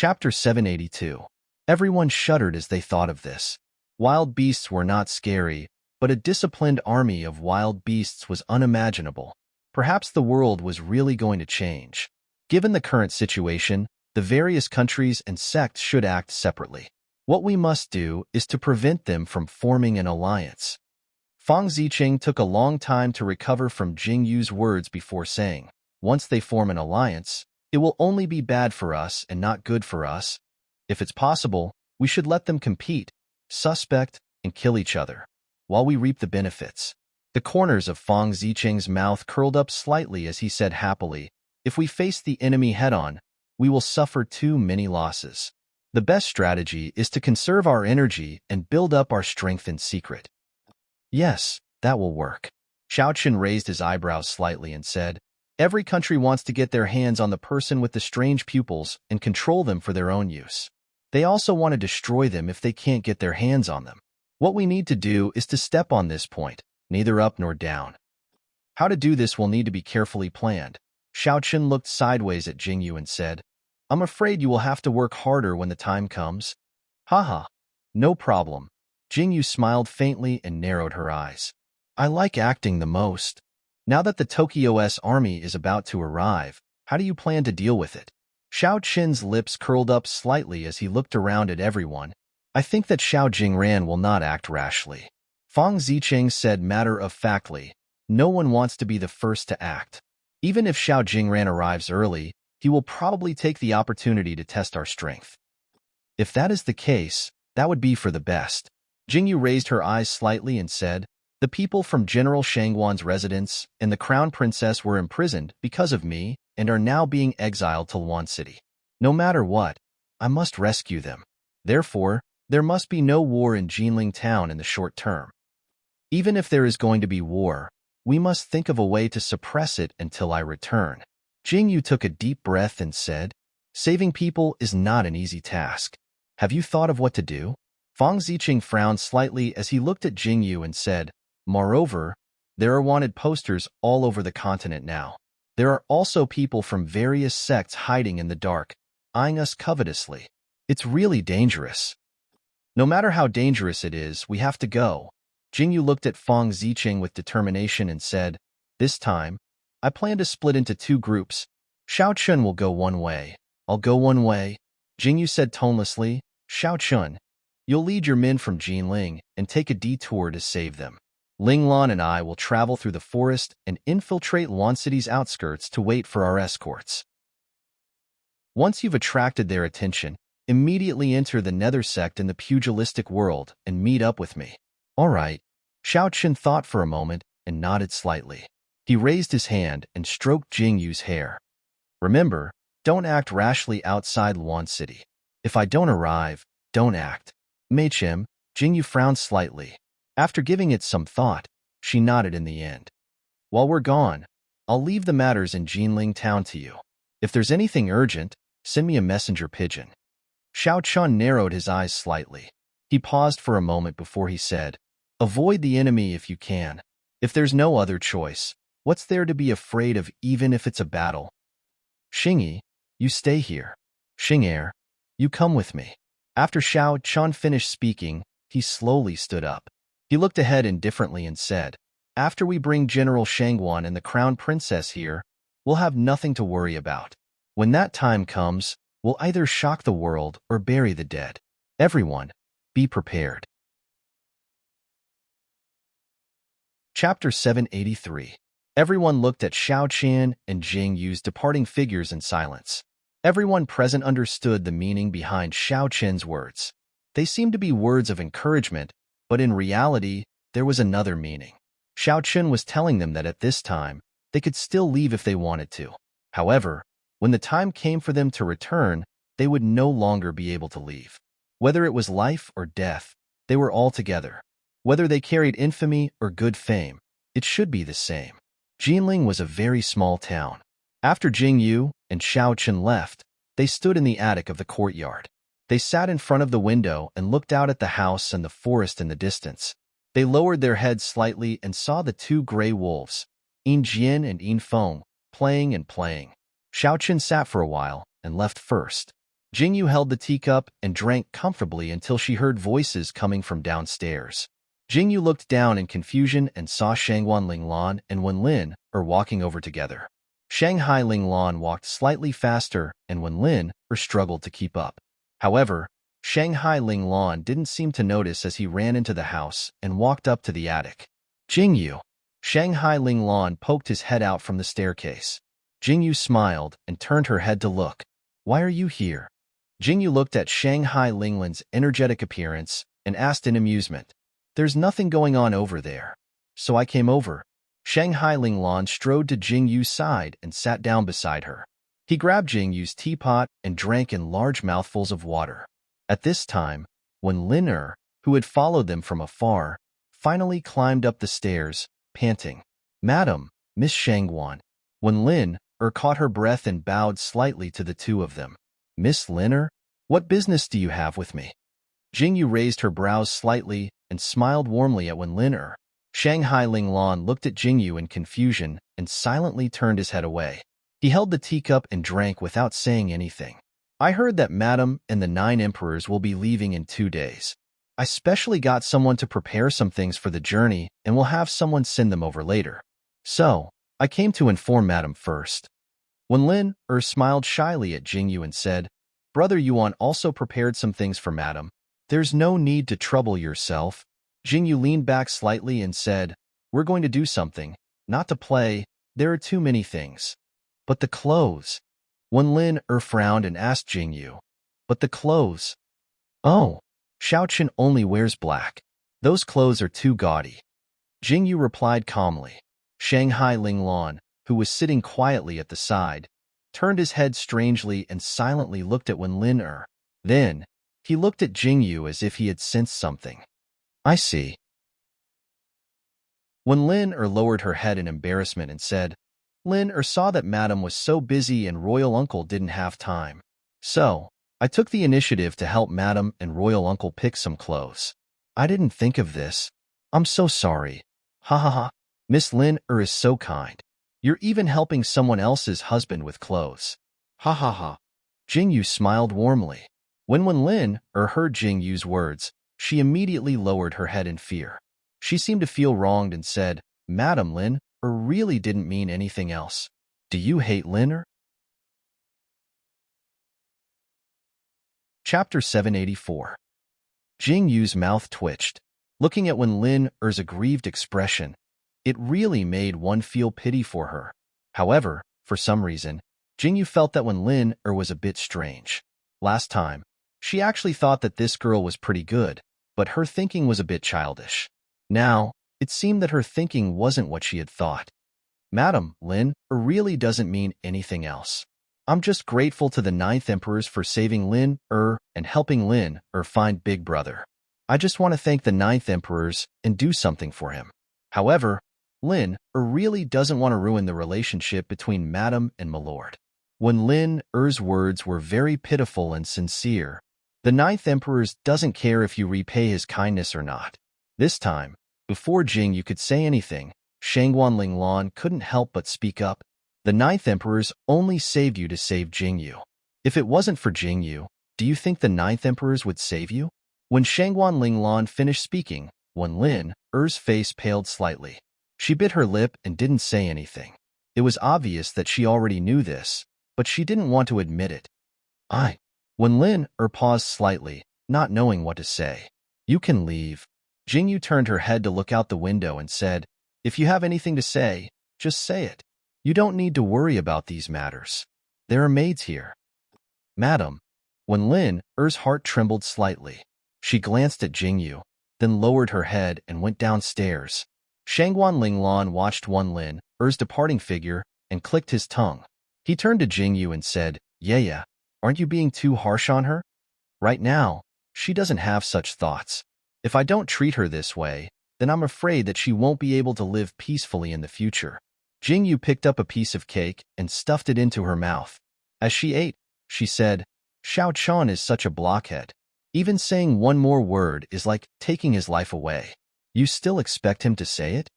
Chapter 782. Everyone shuddered as they thought of this. Wild beasts were not scary, but a disciplined army of wild beasts was unimaginable. Perhaps the world was really going to change. Given the current situation, the various countries and sects should act separately. What we must do is to prevent them from forming an alliance. Fang Ziqing took a long time to recover from Jing Yu's words before saying, once they form an alliance, it will only be bad for us and not good for us. If it's possible, we should let them compete, suspect, and kill each other, while we reap the benefits. The corners of Fang Ziqing's mouth curled up slightly as he said happily, if we face the enemy head-on, we will suffer too many losses. The best strategy is to conserve our energy and build up our strength in secret. Yes, that will work. Xiaoqun raised his eyebrows slightly and said, every country wants to get their hands on the person with the strange pupils and control them for their own use. They also want to destroy them if they can't get their hands on them. What we need to do is to step on this point, neither up nor down. How to do this will need to be carefully planned. Xiaoqun looked sideways at Jingyu and said, I'm afraid you will have to work harder when the time comes. Haha, no problem. Jingyu smiled faintly and narrowed her eyes. I like acting the most. Now that the Tokyo's army is about to arrive, how do you plan to deal with it? Xiaoqun's lips curled up slightly as he looked around at everyone. I think that Xiao Jingran will not act rashly. Fang Ziqing said matter-of-factly, no one wants to be the first to act. Even if Xiao Jingran arrives early, he will probably take the opportunity to test our strength. If that is the case, that would be for the best. Jingyu raised her eyes slightly and said, the people from General Shangguan's residence and the Crown Princess were imprisoned because of me and are now being exiled to Luan City. No matter what, I must rescue them. Therefore, there must be no war in Jinling Town in the short term. Even if there is going to be war, we must think of a way to suppress it until I return. Jingyu took a deep breath and said, saving people is not an easy task. Have you thought of what to do? Fang Ziqing frowned slightly as he looked at Jingyu and said, moreover, there are wanted posters all over the continent now. There are also people from various sects hiding in the dark, eyeing us covetously. It's really dangerous. No matter how dangerous it is, we have to go. Jingyu looked at Fang Ziqing with determination and said, this time, I plan to split into two groups. Xiaoqun will go one way. I'll go one way. Jingyu said tonelessly, Xiaoqun, you'll lead your men from Jinling and take a detour to save them. Linglan and I will travel through the forest and infiltrate Luan City's outskirts to wait for our escorts. Once you've attracted their attention, immediately enter the Nether sect in the pugilistic world and meet up with me. All right. Xiaoqun thought for a moment and nodded slightly. He raised his hand and stroked Jingyu's hair. Remember, don't act rashly outside Luan City. If I don't arrive, don't act. Meichim, Jingyu frowned slightly. After giving it some thought, she nodded in the end. While we're gone, I'll leave the matters in Jinling Town to you. If there's anything urgent, send me a messenger pigeon. Xiaoqun narrowed his eyes slightly. He paused for a moment before he said, avoid the enemy if you can. If there's no other choice, what's there to be afraid of even if it's a battle? Xingyi, you stay here. Xing'er, you come with me. After Xiaoqun finished speaking, he slowly stood up. He looked ahead indifferently and said, after we bring General Shangguan and the Crown Princess here, we'll have nothing to worry about. When that time comes, we'll either shock the world or bury the dead. Everyone, be prepared. Chapter 783. Everyone looked at Xiaoqun and Jingyu's departing figures in silence. Everyone present understood the meaning behind Xiaoqun's words. They seemed to be words of encouragement, but in reality, there was another meaning. Xiaoqun was telling them that at this time, they could still leave if they wanted to. However, when the time came for them to return, they would no longer be able to leave. Whether it was life or death, they were all together. Whether they carried infamy or good fame, it should be the same. Jinling was a very small town. After Jingyu and Xiaoqun left, they stood in the attic of the courtyard. They sat in front of the window and looked out at the house and the forest in the distance. They lowered their heads slightly and saw the two gray wolves, Yin Jian and Yin Feng, playing and playing. Xiaoqun sat for a while and left first. Jingyu held the teacup and drank comfortably until she heard voices coming from downstairs. Jingyu looked down in confusion and saw Shanghuan Linglan and Wenlin walking over together. Shanghai Linglan walked slightly faster and Wenlin struggled to keep up. However, Shanghai Linglan didn't seem to notice as he ran into the house and walked up to the attic. Jingyu. Shanghai Linglan poked his head out from the staircase. Jingyu smiled and turned her head to look. Why are you here? Jingyu looked at Shanghai Linglan's energetic appearance and asked in amusement. There's nothing going on over there. So I came over. Shanghai Linglan strode to Jingyu's side and sat down beside her. He grabbed Jingyu's teapot and drank in large mouthfuls of water. At this time, when Lin, who had followed them from afar, finally climbed up the stairs, panting. Madam, Miss Shanghuan. When Lin caught her breath and bowed slightly to the two of them. Miss Lin, what business do you have with me? Jingyu raised her brows slightly and smiled warmly at Wenlin. Shanghai Linglan looked at Jingyu in confusion and silently turned his head away. He held the teacup and drank without saying anything. I heard that Madam and the 9 emperors will be leaving in 2 days. I specially got someone to prepare some things for the journey and will have someone send them over later. So, I came to inform Madam first. Wenlin smiled shyly at Jingyu and said, Brother Yuan also prepared some things for Madam. There's no need to trouble yourself. Jingyu leaned back slightly and said, We're going to do something, not to play. There are too many things. But the clothes. Wenlin frowned and asked Jingyu, But the clothes? Oh, Xiaoqin only wears black. Those clothes are too gaudy. Jingyu replied calmly. Shanghai Linglan, who was sitting quietly at the side, turned his head strangely and silently looked at Wenlin. Then, he looked at Jingyu as if he had sensed something. I see. Wenlin lowered her head in embarrassment and said, Lin saw that Madam was so busy and Royal Uncle didn't have time. So, I took the initiative to help Madam and Royal Uncle pick some clothes. I didn't think of this. I'm so sorry. Ha ha ha. Miss Lin is so kind. You're even helping someone else's husband with clothes. Ha ha ha. Jingyu smiled warmly. When Wenlin heard Jingyu's words, she immediately lowered her head in fear. She seemed to feel wronged and said, Madam Lin really didn't mean anything else. Do you hate Lin? Chapter 784. Jingyu's mouth twitched. Looking at Wenlin's aggrieved expression, it really made one feel pity for her. However, for some reason, Jingyu felt that Wenlin was a bit strange. Last time, she actually thought that this girl was pretty good, but her thinking was a bit childish. Now, it seemed that her thinking wasn't what she had thought. Madam Lin really doesn't mean anything else. I'm just grateful to the 9th emperors for saving Lin and helping Lin find Big Brother. I just want to thank the 9th emperors and do something for him. However, Lin really doesn't want to ruin the relationship between Madam and Milord. When Lin's words were very pitiful and sincere, the 9th emperor doesn't care if you repay his kindness or not. This time, before Jingyu could say anything, Shanghuan Linglan couldn't help but speak up. The 9th emperors only saved you to save Jingyu. If it wasn't for Jingyu, do you think the 9th emperors would save you? When Shanghuan Linglan finished speaking, Wenlin's face paled slightly. She bit her lip and didn't say anything. It was obvious that she already knew this, but she didn't want to admit it. Wenlin paused slightly, not knowing what to say. You can leave. Jingyu turned her head to look out the window and said, If you have anything to say, just say it. You don't need to worry about these matters. There are maids here. Madam. Wenlin's heart trembled slightly. She glanced at Jingyu, then lowered her head and went downstairs. Shanghuan Linglan watched Wenlin's departing figure and clicked his tongue. He turned to Jingyu and said, Yeah, aren't you being too harsh on her? Right now, she doesn't have such thoughts. If I don't treat her this way, then I'm afraid that she won't be able to live peacefully in the future. Jingyu picked up a piece of cake and stuffed it into her mouth. As she ate, she said, Xiao Chan is such a blockhead. Even saying one more word is like taking his life away. You still expect him to say it?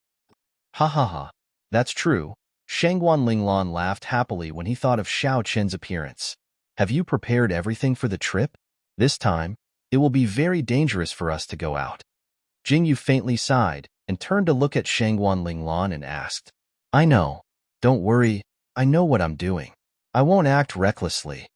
Ha ha ha. That's true. Shanghuan Linglan laughed happily when he thought of Xiao Chen's appearance. Have you prepared everything for the trip? This time, it will be very dangerous for us to go out. Jingyu faintly sighed and turned to look at Shangguan Linglan and asked, I know. Don't worry, I know what I'm doing. I won't act recklessly.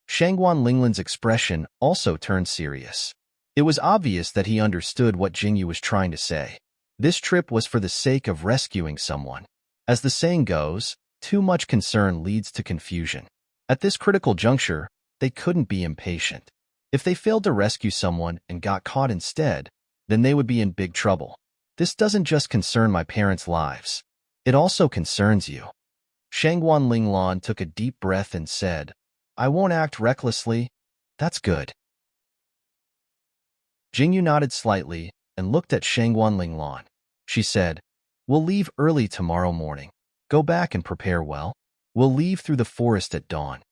Shangguan Linglan's expression also turned serious. It was obvious that he understood what Jingyu was trying to say. This trip was for the sake of rescuing someone. As the saying goes, too much concern leads to confusion. At this critical juncture, they couldn't be impatient. If they failed to rescue someone and got caught instead, then they would be in big trouble. This doesn't just concern my parents' lives. It also concerns you. Shangguan Linglan took a deep breath and said, I won't act recklessly. That's good. Jingyu nodded slightly and looked at Shangguan Linglan. She said, We'll leave early tomorrow morning. Go back and prepare well. We'll leave through the forest at dawn.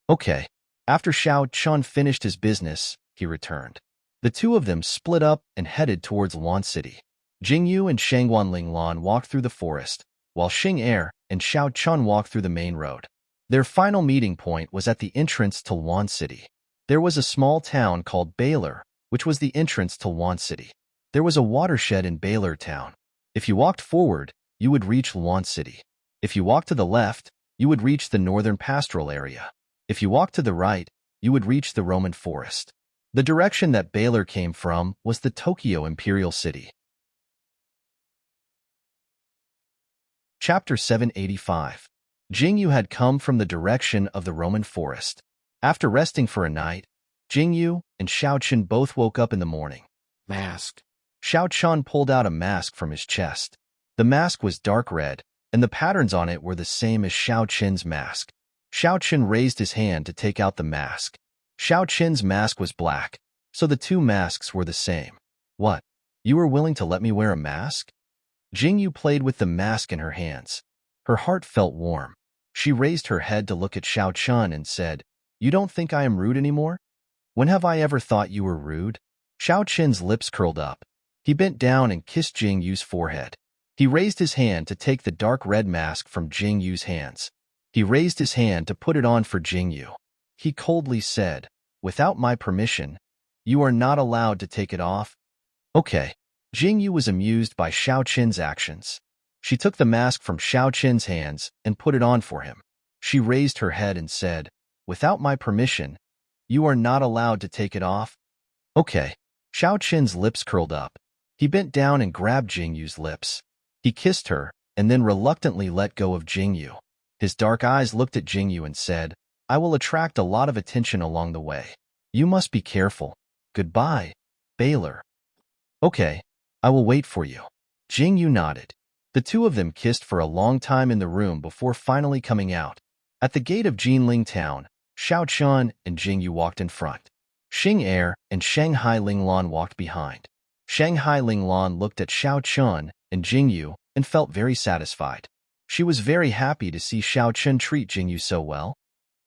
Okay. After Xiao Chun finished his business, he returned. The two of them split up and headed towards Luan City. Jingyu and Shangguan Linglan walked through the forest, while Xing Er and Xiao Chun walked through the main road. Their final meeting point was at the entrance to Luan City. There was a small town called Baylor, which was the entrance to Luan City. There was a watershed in Baylor town. If you walked forward, you would reach Luan City. If you walked to the left, you would reach the northern pastoral area. If you walked to the right, you would reach the Roman forest. The direction that Baylor came from was the Tokyo Imperial City. Chapter 785. Jingyu had come from the direction of the Roman forest. After resting for a night, Jingyu and Xiao Chun both woke up in the morning. Mask. Xiao Chun pulled out a mask from his chest. The mask was dark red, and the patterns on it were the same as Xiao Chun's mask. Xiao Chun raised his hand to take out the mask. Xiao Chun's mask was black, so the two masks were the same. What? You were willing to let me wear a mask? Jingyu played with the mask in her hands. Her heart felt warm. She raised her head to look at Xiao Chun and said, You don't think I am rude anymore? When have I ever thought you were rude? Xiao Chun's lips curled up. He bent down and kissed Jingyu's forehead. He raised his hand to take the dark red mask from Jingyu's hands. He raised his hand to put it on for Jingyu. He coldly said, Without my permission, you are not allowed to take it off. Okay. Jingyu was amused by Xiao Chun's actions. She took the mask from Xiao Chun's hands and put it on for him. She raised her head and said, Without my permission, you are not allowed to take it off. Okay. Xiao Chun's lips curled up. He bent down and grabbed Jingyu's lips. He kissed her and then reluctantly let go of Jingyu. His dark eyes looked at Jingyu and said, I will attract a lot of attention along the way. You must be careful. Goodbye, Baylor. Okay, I will wait for you. Jingyu nodded. The two of them kissed for a long time in the room before finally coming out. At the gate of Jinling town, Xiao Chun and Jingyu walked in front. Xing Er and Shanghai Linglan walked behind. Shanghai Linglan looked at Xiao Chun and Jingyu and felt very satisfied. She was very happy to see Xiao Chun treat Jingyu so well.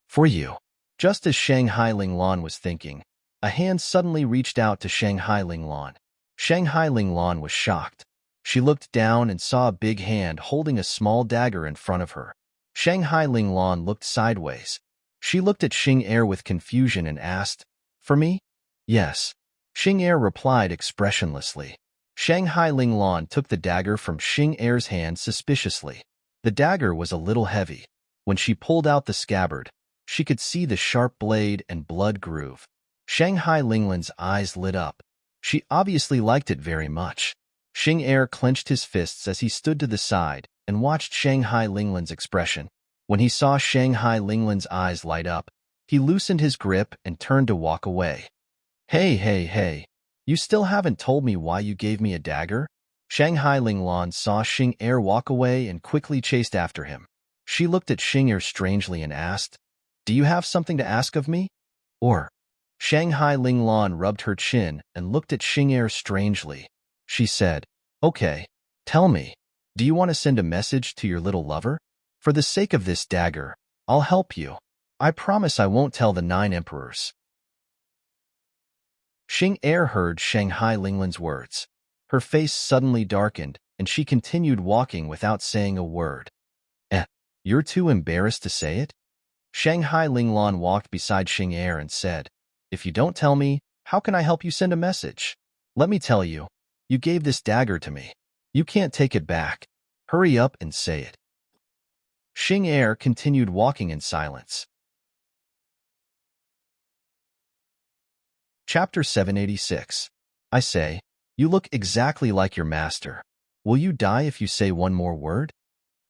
For you. Just as Shanghai Linglan was thinking, a hand suddenly reached out to Shanghai Linglan. Shanghai Linglan was shocked. She looked down and saw a big hand holding a small dagger in front of her. Shanghai Linglan looked sideways. She looked at Xing Er with confusion and asked, For me? Yes. Xing Er replied expressionlessly. Shanghai Linglan took the dagger from Xing Er's hand suspiciously. The dagger was a little heavy. When she pulled out the scabbard, she could see the sharp blade and blood groove. Shanghai Linglan's eyes lit up. She obviously liked it very much. Xing Er clenched his fists as he stood to the side and watched Shanghai Linglan's expression. When he saw Shanghai Linglan's eyes light up, he loosened his grip and turned to walk away. Hey. You still haven't told me why you gave me a dagger? Shanghai Linglan saw Xing Er walk away and quickly chased after him. She looked at Xing Er strangely and asked, Do you have something to ask of me? Or? Shanghai Linglan rubbed her chin and looked at Xing Er strangely. She said, Okay, tell me, do you want to send a message to your little lover? For the sake of this dagger, I'll help you. I promise I won't tell the 9 emperors. Xing Er heard Shanghai Linglan's words. Her face suddenly darkened, and she continued walking without saying a word. You're too embarrassed to say it? Shanghai Linglan walked beside Xing Er and said, "If you don't tell me, how can I help you send a message? Let me tell you, you gave this dagger to me. You can't take it back. Hurry up and say it." Xing Er continued walking in silence. Chapter 786. I say, you look exactly like your master. Will you die if you say one more word?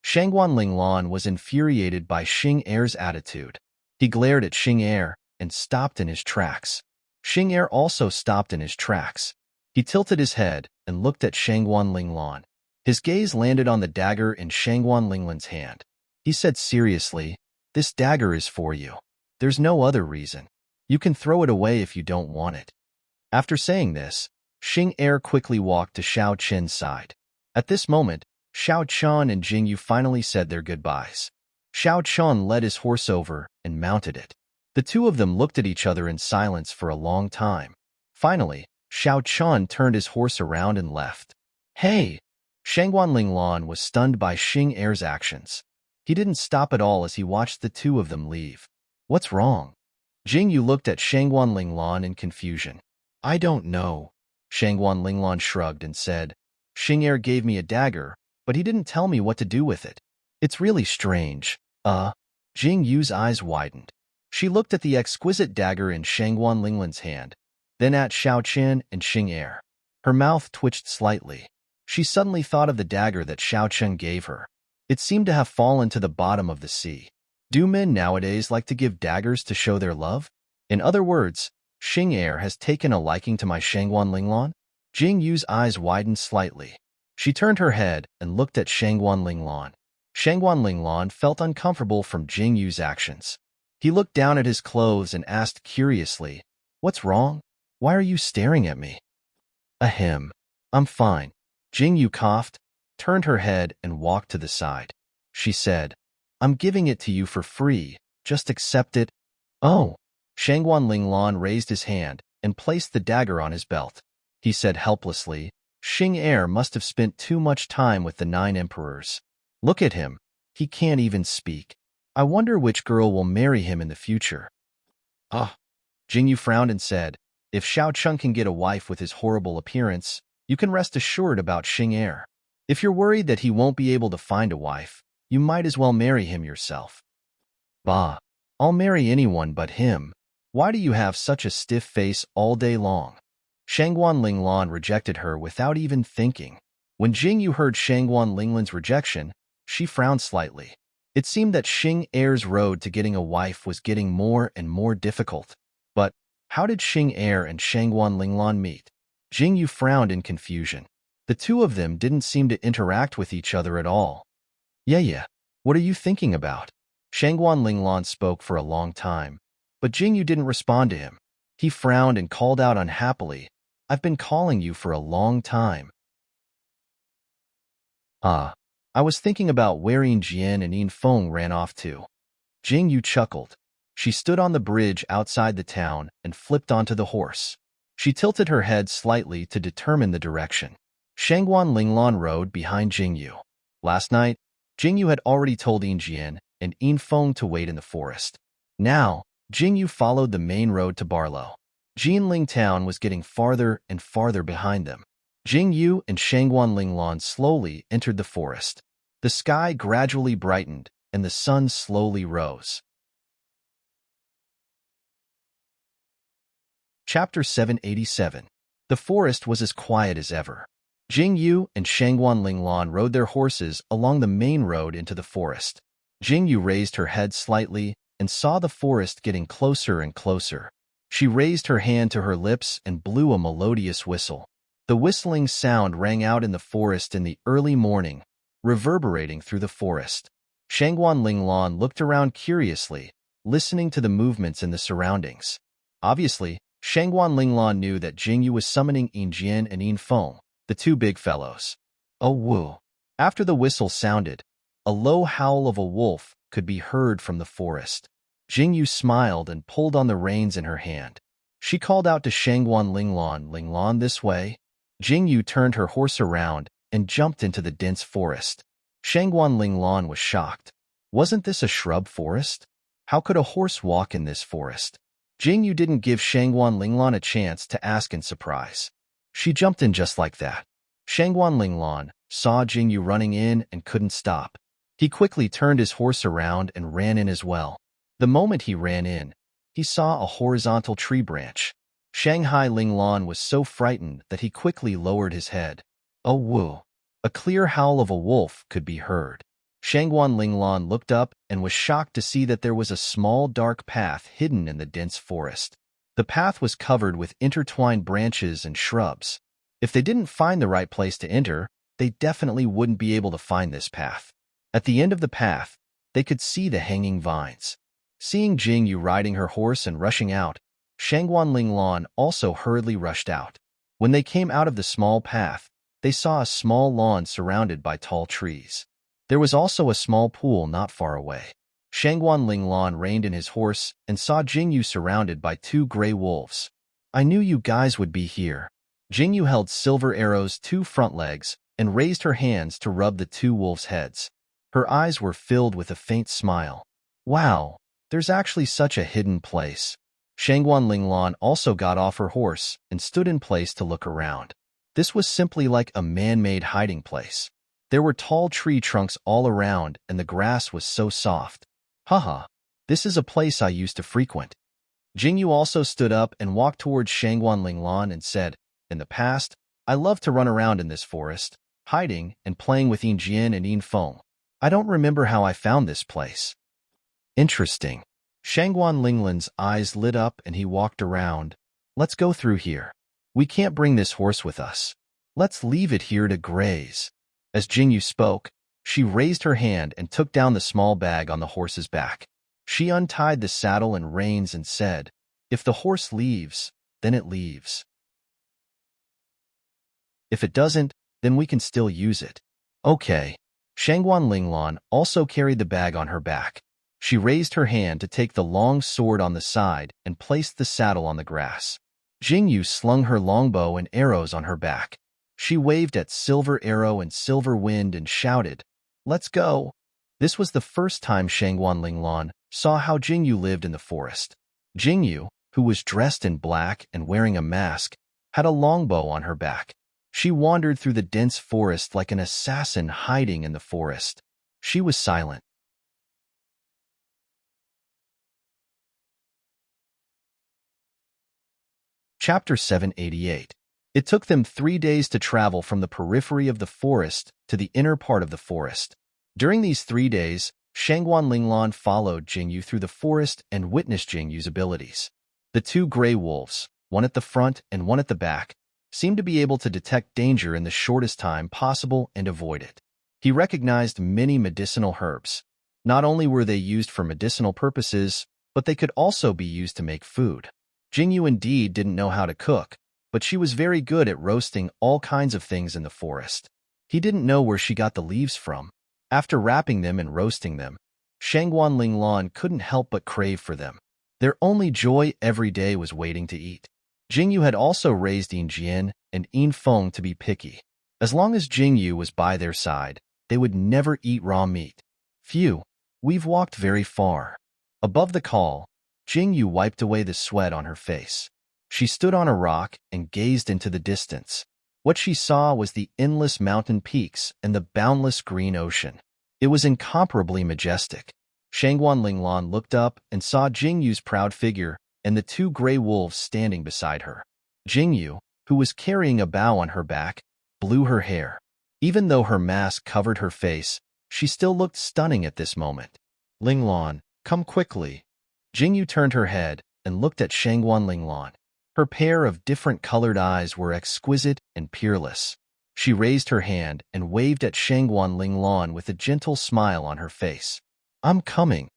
Shangguan Linglan was infuriated by Xing Er's attitude. He glared at Xing Er and stopped in his tracks. Xing Er also stopped in his tracks. He tilted his head and looked at Shangguan Linglan. His gaze landed on the dagger in Shangguan Linglan's hand. He said seriously, "This dagger is for you. There's no other reason. You can throw it away if you don't want it." After saying this, Xing Er quickly walked to Xiao Qin's side. At this moment, Xiao Qian and Jingyu finally said their goodbyes. Xiao Qian led his horse over and mounted it. The two of them looked at each other in silence for a long time. Finally, Xiao Qian turned his horse around and left. "Hey!" Shangguan Linglan was stunned by Xing Er's actions. He didn't stop at all as he watched the two of them leave. "What's wrong?" Jingyu looked at Shangguan Linglan in confusion. "I don't know." Shangguan Linglan shrugged and said, "Xing Er gave me a dagger, but he didn't tell me what to do with it. It's really strange." Jingyu's eyes widened. She looked at the exquisite dagger in Shangguan Linglan's hand, then at Xiao Qin and Xing Er. Her mouth twitched slightly. She suddenly thought of the dagger that Xiao Qin gave her. It seemed to have fallen to the bottom of the sea. Do men nowadays like to give daggers to show their love? In other words, Xing Er has taken a liking to my Shangguan Linglan? Jingyu's eyes widened slightly. She turned her head and looked at Shangguan Linglan. Shangguan Linglan felt uncomfortable from Jingyu's actions. He looked down at his clothes and asked curiously, "What's wrong? Why are you staring at me?" "Ahem. I'm fine." Jingyu coughed, turned her head and walked to the side. She said, "I'm giving it to you for free. Just accept it." "Oh." Shangguan Linglan raised his hand and placed the dagger on his belt. He said helplessly, "Xing Er must have spent too much time with the 9 emperors. Look at him. He can't even speak. I wonder which girl will marry him in the future." Jingyu frowned and said, "If Xiao Cheng can get a wife with his horrible appearance, you can rest assured about Xing Er. If you're worried that he won't be able to find a wife, you might as well marry him yourself." "Bah, I'll marry anyone but him. Why do you have such a stiff face all day long?" Shangguan Linglan rejected her without even thinking. When Jingyu heard Shangguan Linglan's rejection, she frowned slightly. It seemed that Xing Er's road to getting a wife was getting more and more difficult. But how did Xing Er and Shangguan Linglan meet? Jingyu frowned in confusion. The two of them didn't seem to interact with each other at all. Yeah, what are you thinking about?" Shangguan Linglan spoke for a long time, but Jingyu didn't respond to him. He frowned and called out unhappily, "I've been calling you for a long time." I was thinking about where Jian and Yin Feng ran off to." Jingyu chuckled. She stood on the bridge outside the town and flipped onto the horse. She tilted her head slightly to determine the direction. Shangguan Linglan rode behind Jingyu. Last night, Jingyu had already told Yin Jian and Yin Feng to wait in the forest. Now, Jingyu followed the main road to Barlow. Jinling town was getting farther and farther behind them. Jingyu and Shangguan Linglan slowly entered the forest. The sky gradually brightened and the sun slowly rose. Chapter 787. The forest was as quiet as ever. Jingyu and Shangguan Linglan rode their horses along the main road into the forest. Jingyu raised her head slightly and saw the forest getting closer and closer. She raised her hand to her lips and blew a melodious whistle. The whistling sound rang out in the forest in the early morning, reverberating through the forest. Shangguan Linglan looked around curiously, listening to the movements in the surroundings. Obviously, Shangguan Linglan knew that Jingyu was summoning Yin Jian and Yin Feng, the two big fellows. "Oh, woo." After the whistle sounded, a low howl of a wolf could be heard from the forest. Jingyu smiled and pulled on the reins in her hand. She called out to Shangguan Linglan, "Linglan, this way." Jingyu turned her horse around and jumped into the dense forest. Shangguan Linglan was shocked. Wasn't this a shrub forest? How could a horse walk in this forest? Jingyu didn't give Shangguan Linglan a chance to ask in surprise. She jumped in just like that. Shangguan Linglan saw Jingyu running in and couldn't stop. He quickly turned his horse around and ran in as well. The moment he ran in, he saw a horizontal tree branch. Shanghai Linglan was so frightened that he quickly lowered his head. Oh woo! A clear howl of a wolf could be heard. Shangguan Linglan looked up and was shocked to see that there was a small dark path hidden in the dense forest. The path was covered with intertwined branches and shrubs. If they didn't find the right place to enter, they definitely wouldn't be able to find this path. At the end of the path, they could see the hanging vines. Seeing Jingyu riding her horse and rushing out, Shangguan Linglan also hurriedly rushed out. When they came out of the small path, they saw a small lawn surrounded by tall trees. There was also a small pool not far away. Shangguan Linglan reined in his horse and saw Jingyu surrounded by 2 gray wolves. I knew you guys would be here. Jingyu held Silver Arrow's 2 front legs and raised her hands to rub the 2 wolves' heads. Her eyes were filled with a faint smile. Wow, there's actually such a hidden place. Shangguan Linglan also got off her horse and stood in place to look around. This was simply like a man-made hiding place. There were tall tree trunks all around and the grass was so soft. Haha, this is a place I used to frequent. Jingyu also stood up and walked towards Shangguan Linglan and said, in the past, I loved to run around in this forest, hiding and playing with Yin Jian and Yin Feng. I don't remember how I found this place. Interesting. Shangguan Linglan's eyes lit up and he walked around. Let's go through here. We can't bring this horse with us. Let's leave it here to graze. As Jingyu spoke, she raised her hand and took down the small bag on the horse's back. She untied the saddle and reins and said, if the horse leaves, then it leaves. If it doesn't, then we can still use it. Okay. Shangguan Linglan also carried the bag on her back. She raised her hand to take the long sword on the side and placed the saddle on the grass. Jingyu slung her longbow and arrows on her back. She waved at Silver Arrow and Silver Wind and shouted, let's go. This was the first time Shangguan Linglan saw how Jingyu lived in the forest. Jingyu, who was dressed in black and wearing a mask, had a longbow on her back. She wandered through the dense forest like an assassin hiding in the forest. She was silent. Chapter 788. It took them 3 days to travel from the periphery of the forest to the inner part of the forest. During these 3 days, Shangguan Linglan followed Jingyu through the forest and witnessed Jingyu's abilities. The 2 gray wolves, one at the front and one at the back, seemed to be able to detect danger in the shortest time possible and avoid it. He recognized many medicinal herbs. Not only were they used for medicinal purposes, but they could also be used to make food. Jingyu indeed didn't know how to cook, but she was very good at roasting all kinds of things in the forest. He didn't know where she got the leaves from. After wrapping them and roasting them, Shangguan Linglan couldn't help but crave for them. Their only joy every day was waiting to eat. Jingyu had also raised Yin Jian and Yin Feng to be picky. As long as Jingyu was by their side, they would never eat raw meat. Phew, we've walked very far. Above the call, Jingyu wiped away the sweat on her face. She stood on a rock and gazed into the distance. What she saw was the endless mountain peaks and the boundless green ocean. It was incomparably majestic. Shangguan Linglan looked up and saw Jingyu's proud figure and the 2 gray wolves standing beside her. Jingyu, who was carrying a bow on her back, blew her hair. Even though her mask covered her face, she still looked stunning at this moment. Linglan, come quickly. Jingyu turned her head and looked at Shangguan Linglan. Her pair of different colored eyes were exquisite and peerless. She raised her hand and waved at Shangguan Linglan with a gentle smile on her face. I'm coming.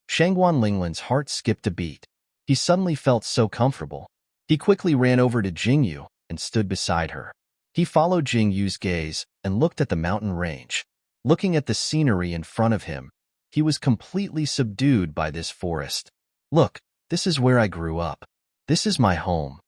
Shangguan Linglan's heart skipped a beat. He suddenly felt so comfortable. He quickly ran over to Jingyu and stood beside her. He followed Jingyu's gaze and looked at the mountain range. Looking at the scenery in front of him, he was completely subdued by this forest. Look, this is where I grew up. This is my home.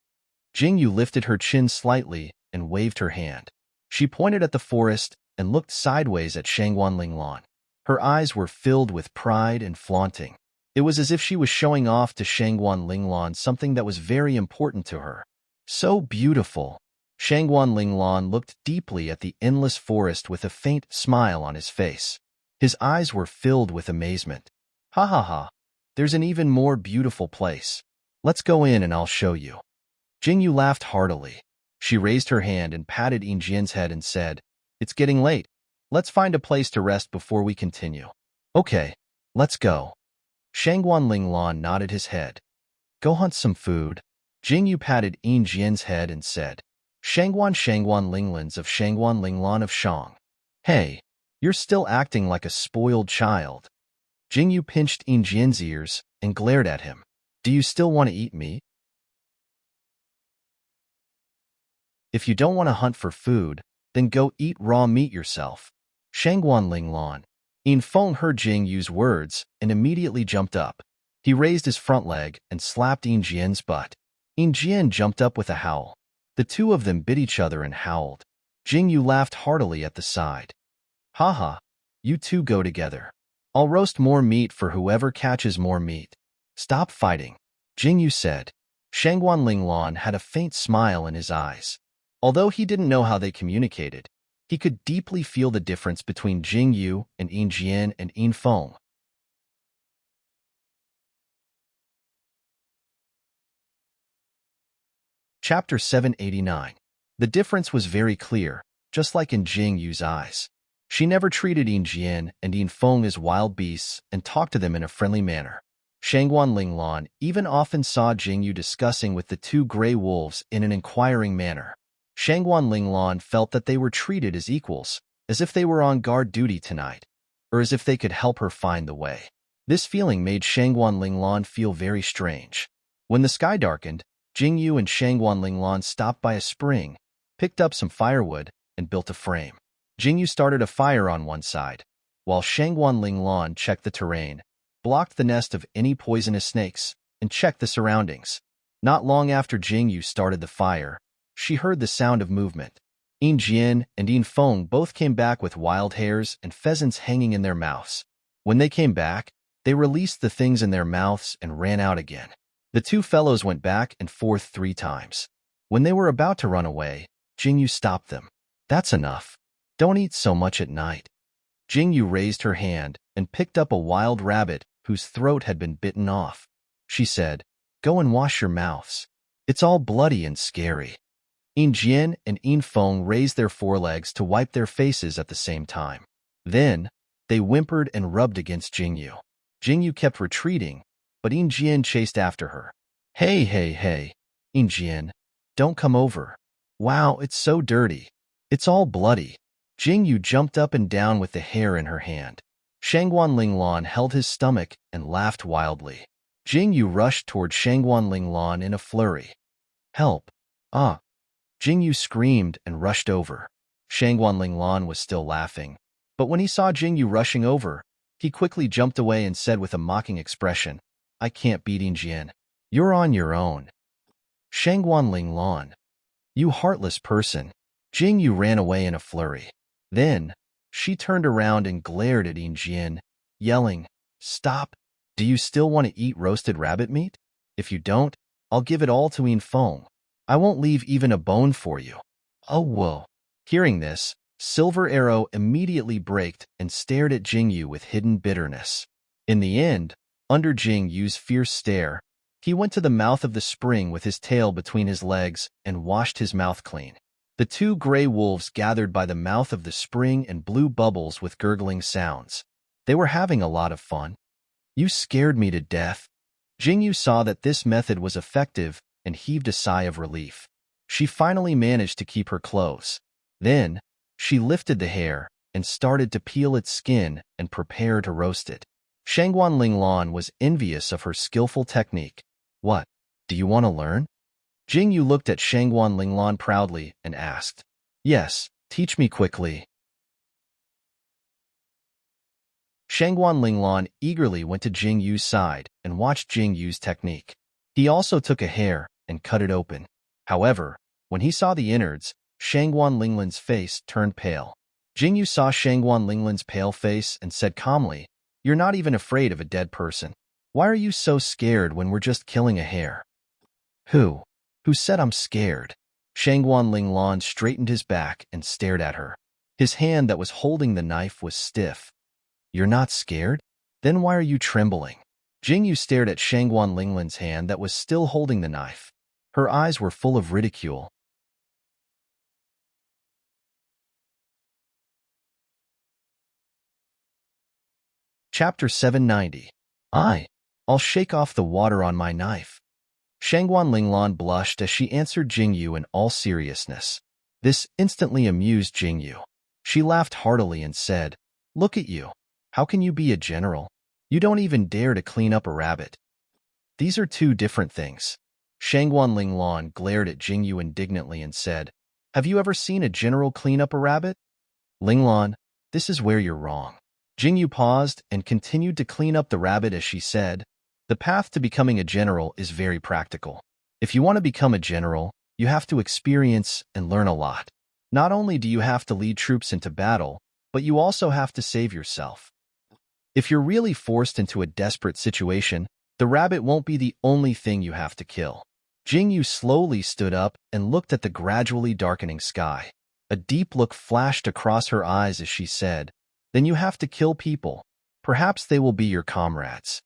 Jingyu lifted her chin slightly and waved her hand. She pointed at the forest and looked sideways at Shangguan Linglan. Her eyes were filled with pride and flaunting. It was as if she was showing off to Shangguan Linglan something that was very important to her. So beautiful. Shangguan Linglan looked deeply at the endless forest with a faint smile on his face. His eyes were filled with amazement. Ha ha ha. There's an even more beautiful place. Let's go in and I'll show you. Jingyu laughed heartily. She raised her hand and patted Yinjian's head and said, "It's getting late. Let's find a place to rest before we continue." "Okay, let's go." Shangguan Linglan nodded his head. "Go hunt some food." Jingyu patted Yinjian's head and said, Shangguan Linglans of Shangguan Linglan of Shang. "Hey, you're still acting like a spoiled child." Jingyu pinched Yinjian's ears and glared at him. "Do you still want to eat meat? If you don't want to hunt for food, then go eat raw meat yourself." Shangguan Linglan. Yin Feng heard Jingyu's words and immediately jumped up. He raised his front leg and slapped Yinjian's butt. Yinjian jumped up with a howl. The two of them bit each other and howled. Jingyu laughed heartily at the side. "Haha, you two go together. I'll roast more meat for whoever catches more meat." "Stop fighting," Jingyu said. Shangguan Linglan had a faint smile in his eyes. Although he didn't know how they communicated, he could deeply feel the difference between Jingyu and Yinjian and Yin Feng. Chapter 789. The difference was very clear, just like in Jingyu's eyes. She never treated Yinjian and Yin Feng as wild beasts and talked to them in a friendly manner. Shangguan Linglan even often saw Jingyu discussing with the two gray wolves in an inquiring manner. Shangguan Linglan felt that they were treated as equals, as if they were on guard duty tonight, or as if they could help her find the way. This feeling made Shangguan Linglan feel very strange. When the sky darkened, Jingyu and Shangguan Linglan stopped by a spring, picked up some firewood, and built a frame. Jingyu started a fire on one side, while Shangguan Linglan checked the terrain, blocked the nest of any poisonous snakes, and checked the surroundings. Not long after Jingyu started the fire, she heard the sound of movement. Yinjian and Yin Feng both came back with wild hares and pheasants hanging in their mouths. When they came back, they released the things in their mouths and ran out again. The two fellows went back and forth 3 times. When they were about to run away, Jingyu stopped them. "That's enough. Don't eat so much at night." Jingyu raised her hand and picked up a wild rabbit whose throat had been bitten off. She said, "Go and wash your mouths. It's all bloody and scary." Yinjian and Yin Feng raised their forelegs to wipe their faces at the same time. Then, they whimpered and rubbed against Jingyu. Jingyu kept retreating, but Yinjian chased after her. Hey, Yinjian, don't come over. Wow, it's so dirty. It's all bloody." Jingyu jumped up and down with the hair in her hand. Shangguan Linglan held his stomach and laughed wildly. Jingyu rushed toward Shangguan Linglan in a flurry. "Help! Ah!" Jingyu screamed and rushed over. Shangguan Linglan was still laughing, but when he saw Jingyu rushing over, he quickly jumped away and said with a mocking expression, "I can't beat Yinjian. You're on your own." Shangguan Linglan. "You heartless person." Jingyu ran away in a flurry. Then, she turned around and glared at Yinjian, yelling, "Stop! Do you still want to eat roasted rabbit meat? If you don't, I'll give it all to Yin Feng. I won't leave even a bone for you." "Oh, whoa." Hearing this, Silver Arrow immediately braked and stared at Jingyu with hidden bitterness. In the end, under Jingyu's fierce stare, he went to the mouth of the spring with his tail between his legs and washed his mouth clean. The two gray wolves gathered by the mouth of the spring and blew bubbles with gurgling sounds. They were having a lot of fun. "You scared me to death." Jingyu saw that this method was effective and heaved a sigh of relief. She finally managed to keep her clothes. Then, she lifted the hair and started to peel its skin and prepare to roast it. Shangguan Linglan was envious of her skillful technique. "What? Do you want to learn?" Jingyu looked at Shangguan Linglan proudly and asked. "Yes, teach me quickly." Shangguan Linglan eagerly went to Jingyu's side and watched Jingyu's technique. He also took a hair and cut it open. However, when he saw the innards, Shangguan Linglan's face turned pale. Jingyu saw Shangguan Linglan's pale face and said calmly, "You're not even afraid of a dead person. Why are you so scared when we're just killing a hare? Who? Who said I'm scared? Shangguan Linglong straightened his back and stared at her. His hand that was holding the knife was stiff. You're not scared? Then why are you trembling? Jingyu stared at Shangguan Linglong's hand that was still holding the knife. Her eyes were full of ridicule. Chapter 790. I'll shake off the water on my knife. Shangguan Linglong blushed as she answered Jingyu in all seriousness. This instantly amused Jingyu. She laughed heartily and said, Look at you. How can you be a general? You don't even dare to clean up a rabbit. These are two different things. Shangguan Linglong glared at Jingyu indignantly and said, Have you ever seen a general clean up a rabbit? Linglong, this is where you're wrong. Jingyu paused and continued to clean up the rabbit as she said, The path to becoming a general is very practical. If you want to become a general, you have to experience and learn a lot. Not only do you have to lead troops into battle, but you also have to save yourself. If you're really forced into a desperate situation, the rabbit won't be the only thing you have to kill. Jingyu slowly stood up and looked at the gradually darkening sky. A deep look flashed across her eyes as she said, Then you have to kill people. Perhaps they will be your comrades.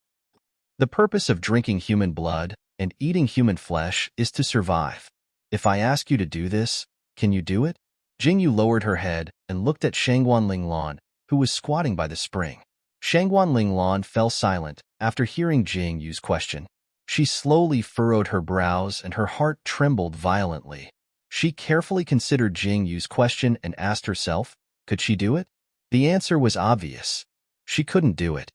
The purpose of drinking human blood and eating human flesh is to survive. If I ask you to do this, can you do it? Jingyu lowered her head and looked at Shangguan Linglong, who was squatting by the spring. Shangguan Linglong fell silent after hearing Jingyu's question. She slowly furrowed her brows and her heart trembled violently. She carefully considered Jingyu's question and asked herself, could she do it? The answer was obvious. She couldn't do it.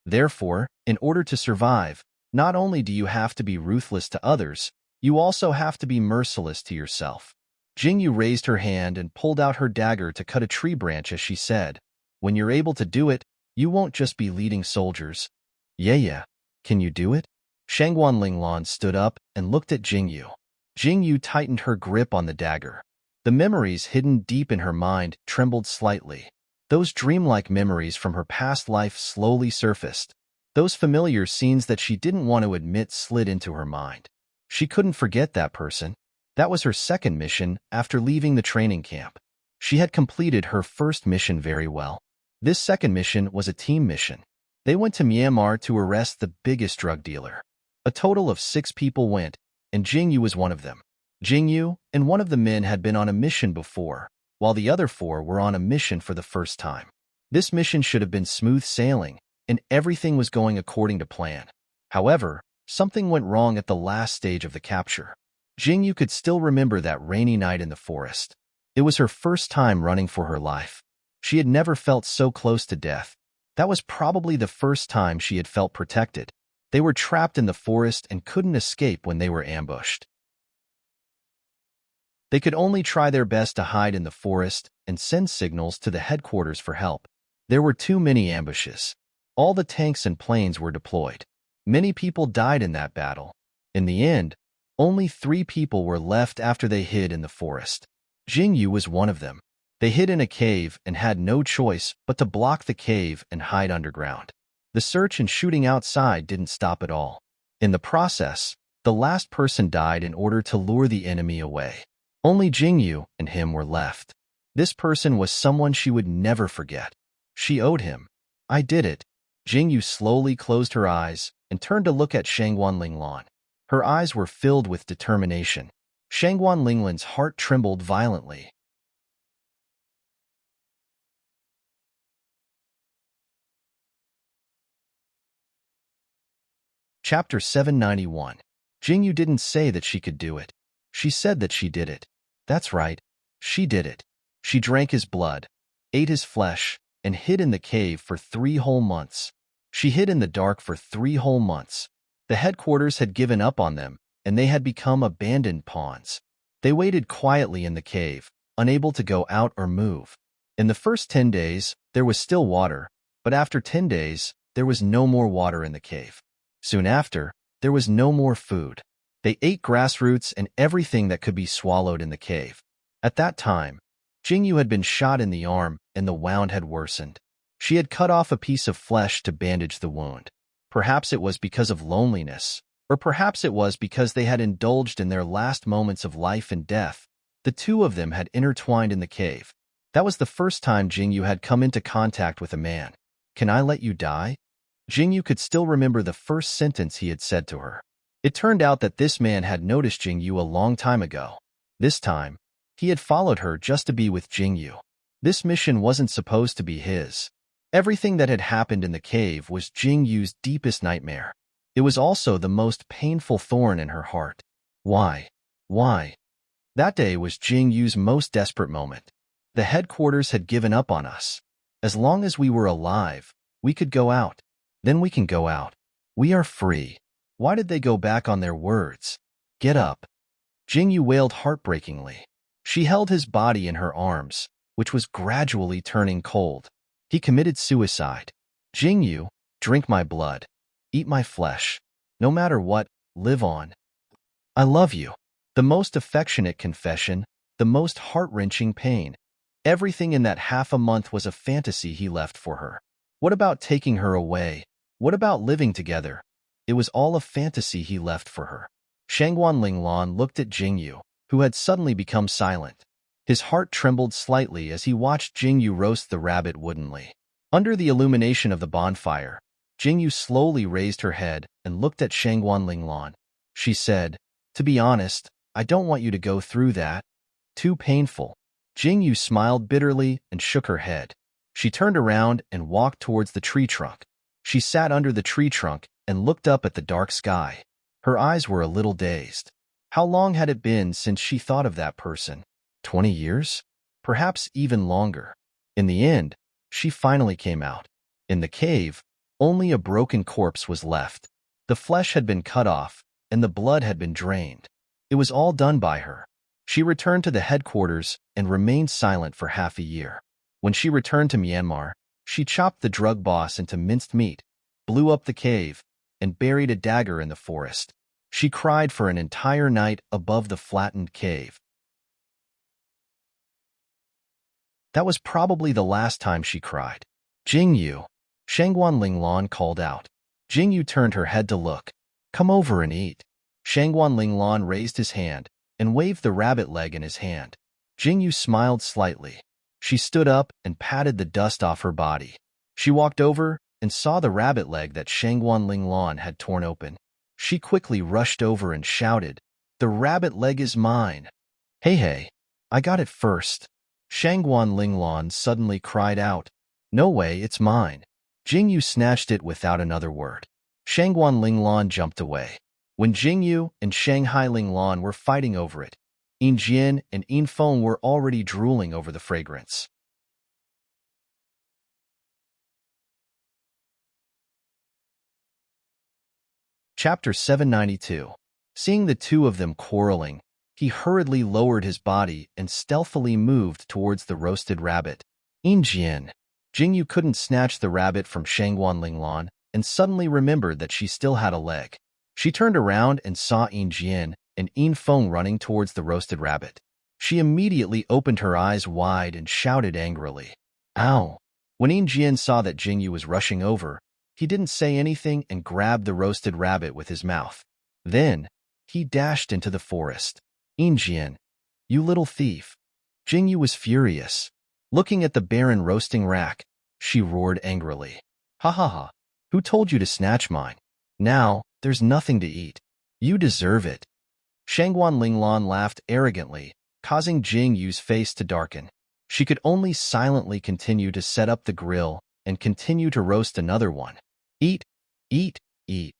Therefore, in order to survive, not only do you have to be ruthless to others, you also have to be merciless to yourself. Jingyu raised her hand and pulled out her dagger to cut a tree branch as she said, When you're able to do it, you won't just be leading soldiers. Yeah. Can you do it? Shangguan Linglong stood up and looked at Jingyu. Jingyu tightened her grip on the dagger. The memories hidden deep in her mind trembled slightly. Those dreamlike memories from her past life slowly surfaced. Those familiar scenes that she didn't want to admit slid into her mind. She couldn't forget that person. That was her second mission after leaving the training camp. She had completed her first mission very well. This second mission was a team mission. They went to Myanmar to arrest the biggest drug dealer. A total of 6 people went, and Jingyu was one of them. Jingyu and one of the men had been on a mission before, while the other 4 were on a mission for the first time. This mission should have been smooth sailing, and everything was going according to plan. However, something went wrong at the last stage of the capture. Jingyu could still remember that rainy night in the forest. It was her first time running for her life. She had never felt so close to death. That was probably the first time she had felt protected. They were trapped in the forest and couldn't escape when they were ambushed. They could only try their best to hide in the forest and send signals to the headquarters for help. There were too many ambushes. All the tanks and planes were deployed. Many people died in that battle. In the end, only 3 people were left after they hid in the forest. Jingyu was one of them. They hid in a cave and had no choice but to block the cave and hide underground. The search and shooting outside didn't stop at all. In the process, the last person died in order to lure the enemy away. Only Jingyu and him were left. This person was someone she would never forget. She owed him. I did it. Jingyu slowly closed her eyes and turned to look at Shangguan Linglong. Her eyes were filled with determination. Shangguan Linglong's heart trembled violently. Chapter 791. Jingyu didn't say that she could do it. She said that she did it. That's right. She did it. She drank his blood, ate his flesh, and hid in the cave for 3 whole months. She hid in the dark for 3 whole months. The headquarters had given up on them, and they had become abandoned pawns. They waited quietly in the cave, unable to go out or move. In the first 10 days, there was still water, but after 10 days, there was no more water in the cave. Soon after, there was no more food. They ate grass roots and everything that could be swallowed in the cave. At that time, Jingyu had been shot in the arm and the wound had worsened. She had cut off a piece of flesh to bandage the wound. Perhaps it was because of loneliness, or perhaps it was because they had indulged in their last moments of life and death. The two of them had intertwined in the cave. That was the first time Jingyu had come into contact with a man. "Can I let you die?" Jingyu could still remember the first sentence he had said to her. It turned out that this man had noticed Jingyu a long time ago. This time, he had followed her just to be with Jingyu. This mission wasn't supposed to be his. Everything that had happened in the cave was Jingyu's deepest nightmare. It was also the most painful thorn in her heart. Why? Why? That day was Jingyu's most desperate moment. The headquarters had given up on us. As long as we were alive, we could go out. Then we can go out. We are free. Why did they go back on their words? Get up. Jingyu wailed heartbreakingly. She held his body in her arms, which was gradually turning cold. He committed suicide. Jingyu, drink my blood. Eat my flesh. No matter what, live on. I love you. The most affectionate confession, the most heart-wrenching pain. Everything in that half a month was a fantasy he left for her. What about taking her away? What about living together? It was all a fantasy he left for her. Shangguan Linglan looked at Jingyu, who had suddenly become silent. His heart trembled slightly as he watched Jingyu roast the rabbit woodenly. Under the illumination of the bonfire, Jingyu slowly raised her head and looked at Shangguan Linglan. She said, "To be honest, I don't want you to go through that. Too painful." Jingyu smiled bitterly and shook her head. She turned around and walked towards the tree trunk. She sat under the tree trunk and looked up at the dark sky. Her eyes were a little dazed. How long had it been since she thought of that person? 20 years? Perhaps even longer. In the end, she finally came out. In the cave, only a broken corpse was left. The flesh had been cut off, and the blood had been drained. It was all done by her. She returned to the headquarters and remained silent for half a year. When she returned to Myanmar, she chopped the drug boss into minced meat, blew up the cave, and buried a dagger in the forest. She cried for an entire night above the flattened cave. That was probably the last time she cried. "Jingyu," Shangguan Linglan called out. Jingyu turned her head to look. "Come over and eat." Shangguan Linglan raised his hand and waved the rabbit leg in his hand. Jingyu smiled slightly. She stood up and patted the dust off her body. She walked over and saw the rabbit leg that Shangguan Linglan had torn open. She quickly rushed over and shouted, "The rabbit leg is mine." Hey, I got it first." Shangguan Linglan suddenly cried out, "No way, it's mine." Jingyu snatched it without another word. Shangguan Linglan jumped away. When Jingyu and Shanghai Linglan were fighting over it, Yin Jian and Yin Feng were already drooling over the fragrance. Chapter 792. Seeing the two of them quarreling, he hurriedly lowered his body and stealthily moved towards the roasted rabbit. Yin Jian. Jingyu couldn't snatch the rabbit from Shangguan Linglan and suddenly remembered that she still had a leg. She turned around and saw Yin Jian and Yin Feng running towards the roasted rabbit. She immediately opened her eyes wide and shouted angrily, "Ow!" When Yin Jian saw that Jingyu was rushing over, he didn't say anything and grabbed the roasted rabbit with his mouth. Then, he dashed into the forest. "Yin Jian, you little thief." Jingyu was furious. Looking at the barren roasting rack, she roared angrily, "Ha ha ha! Who told you to snatch mine? Now, there's nothing to eat. You deserve it." Shangguan Linglan laughed arrogantly, causing Jingyu's face to darken. She could only silently continue to set up the grill and continue to roast another one. "Eat, eat, eat."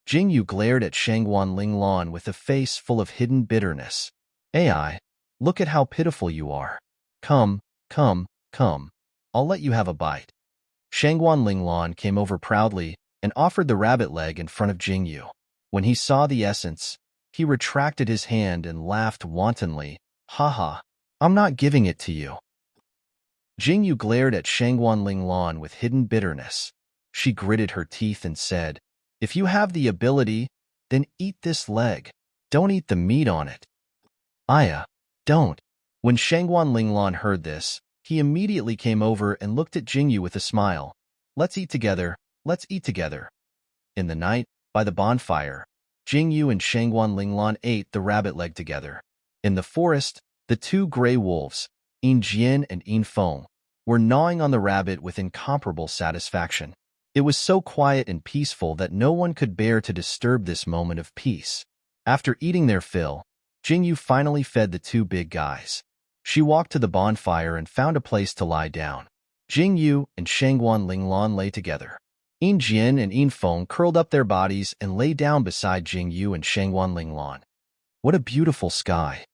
Jingyu glared at Shangguan Linglan with a face full of hidden bitterness. "Ai, look at how pitiful you are. Come, come, come. I'll let you have a bite." Shangguan Linglan came over proudly and offered the rabbit leg in front of Jingyu. When he saw the essence, he retracted his hand and laughed wantonly. "Ha ha, I'm not giving it to you." Jingyu glared at Shangguan Linglan with hidden bitterness. She gritted her teeth and said, "If you have the ability, then eat this leg. Don't eat the meat on it." "Aya, don't." When Shangguan Linglan heard this, he immediately came over and looked at Jingyu with a smile. "Let's eat together, let's eat together." In the night, by the bonfire, Jingyu and Shangguan Linglan ate the rabbit leg together. In the forest, the two gray wolves, Yin Jian and Yin Feng, were gnawing on the rabbit with incomparable satisfaction. It was so quiet and peaceful that no one could bear to disturb this moment of peace. After eating their fill, Jingyu finally fed the two big guys. She walked to the bonfire and found a place to lie down. Jingyu and Shangguan Linglan lay together. Yin Jian and Yin Feng curled up their bodies and lay down beside Jingyu and Shangguan Linglan. What a beautiful sky!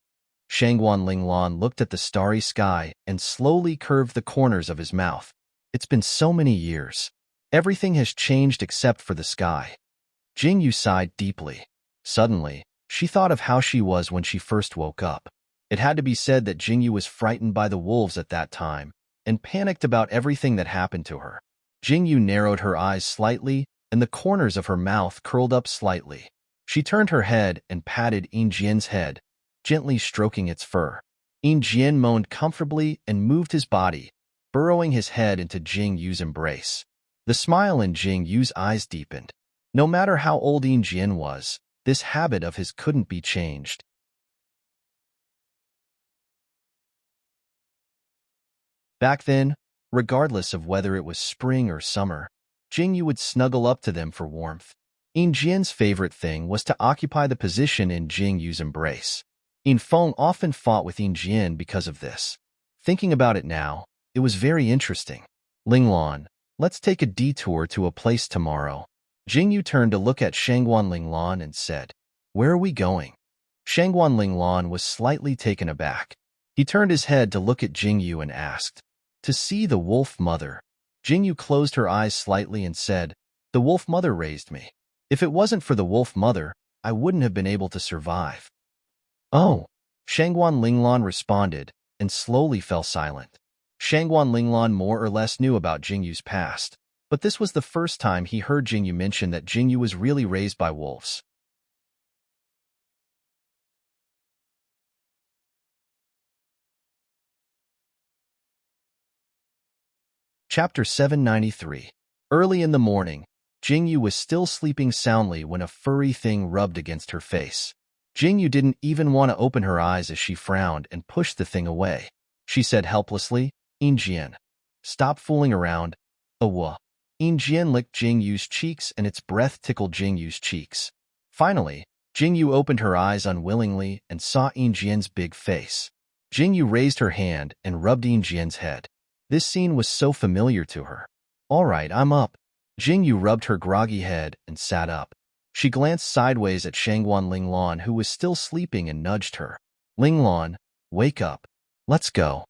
Shangguan Linglan looked at the starry sky and slowly curved the corners of his mouth. It's been so many years. Everything has changed except for the sky. Jingyu sighed deeply. Suddenly, she thought of how she was when she first woke up. It had to be said that Jingyu was frightened by the wolves at that time and panicked about everything that happened to her. Jingyu narrowed her eyes slightly, and the corners of her mouth curled up slightly. She turned her head and patted Yin Jian's head, gently stroking its fur. Yin Jian moaned comfortably and moved his body, burrowing his head into Jingyu's embrace. The smile in Jingyu's eyes deepened. No matter how old Yin Jian was, this habit of his couldn't be changed. Back then, regardless of whether it was spring or summer, Jingyu would snuggle up to them for warmth. Yin Jian's favorite thing was to occupy the position in Jingyu's embrace. Yin Feng often fought with Yin Jian because of this. Thinking about it now, it was very interesting. Linglan, let's take a detour to a place tomorrow. Jingyu turned to look at Shangguan Linglan and said, "Where are we going?" Shangguan Linglan was slightly taken aback. He turned his head to look at Jingyu and asked, "To see the wolf mother." Jingyu closed her eyes slightly and said, "The wolf mother raised me. If it wasn't for the wolf mother, I wouldn't have been able to survive." "Oh," Shangguan Linglan responded and slowly fell silent. Shangguan Linglan more or less knew about Jingyu's past, but this was the first time he heard Jingyu mention that Jingyu was really raised by wolves. Chapter 793. Early in the morning, Jingyu was still sleeping soundly when a furry thing rubbed against her face. Jingyu didn't even want to open her eyes as she frowned and pushed the thing away. She said helplessly, "Yin Jian, stop fooling around." "Awah." Yin Jian licked Jingyu's cheeks and its breath tickled Jingyu's cheeks. Finally, Jingyu opened her eyes unwillingly and saw Yin Jian's big face. Jingyu raised her hand and rubbed Yin Jian's head. This scene was so familiar to her. "All right, I'm up." Jingyu rubbed her groggy head and sat up. She glanced sideways at Shangguan Linglan, who was still sleeping, and nudged her. "Linglan, wake up. Let's go."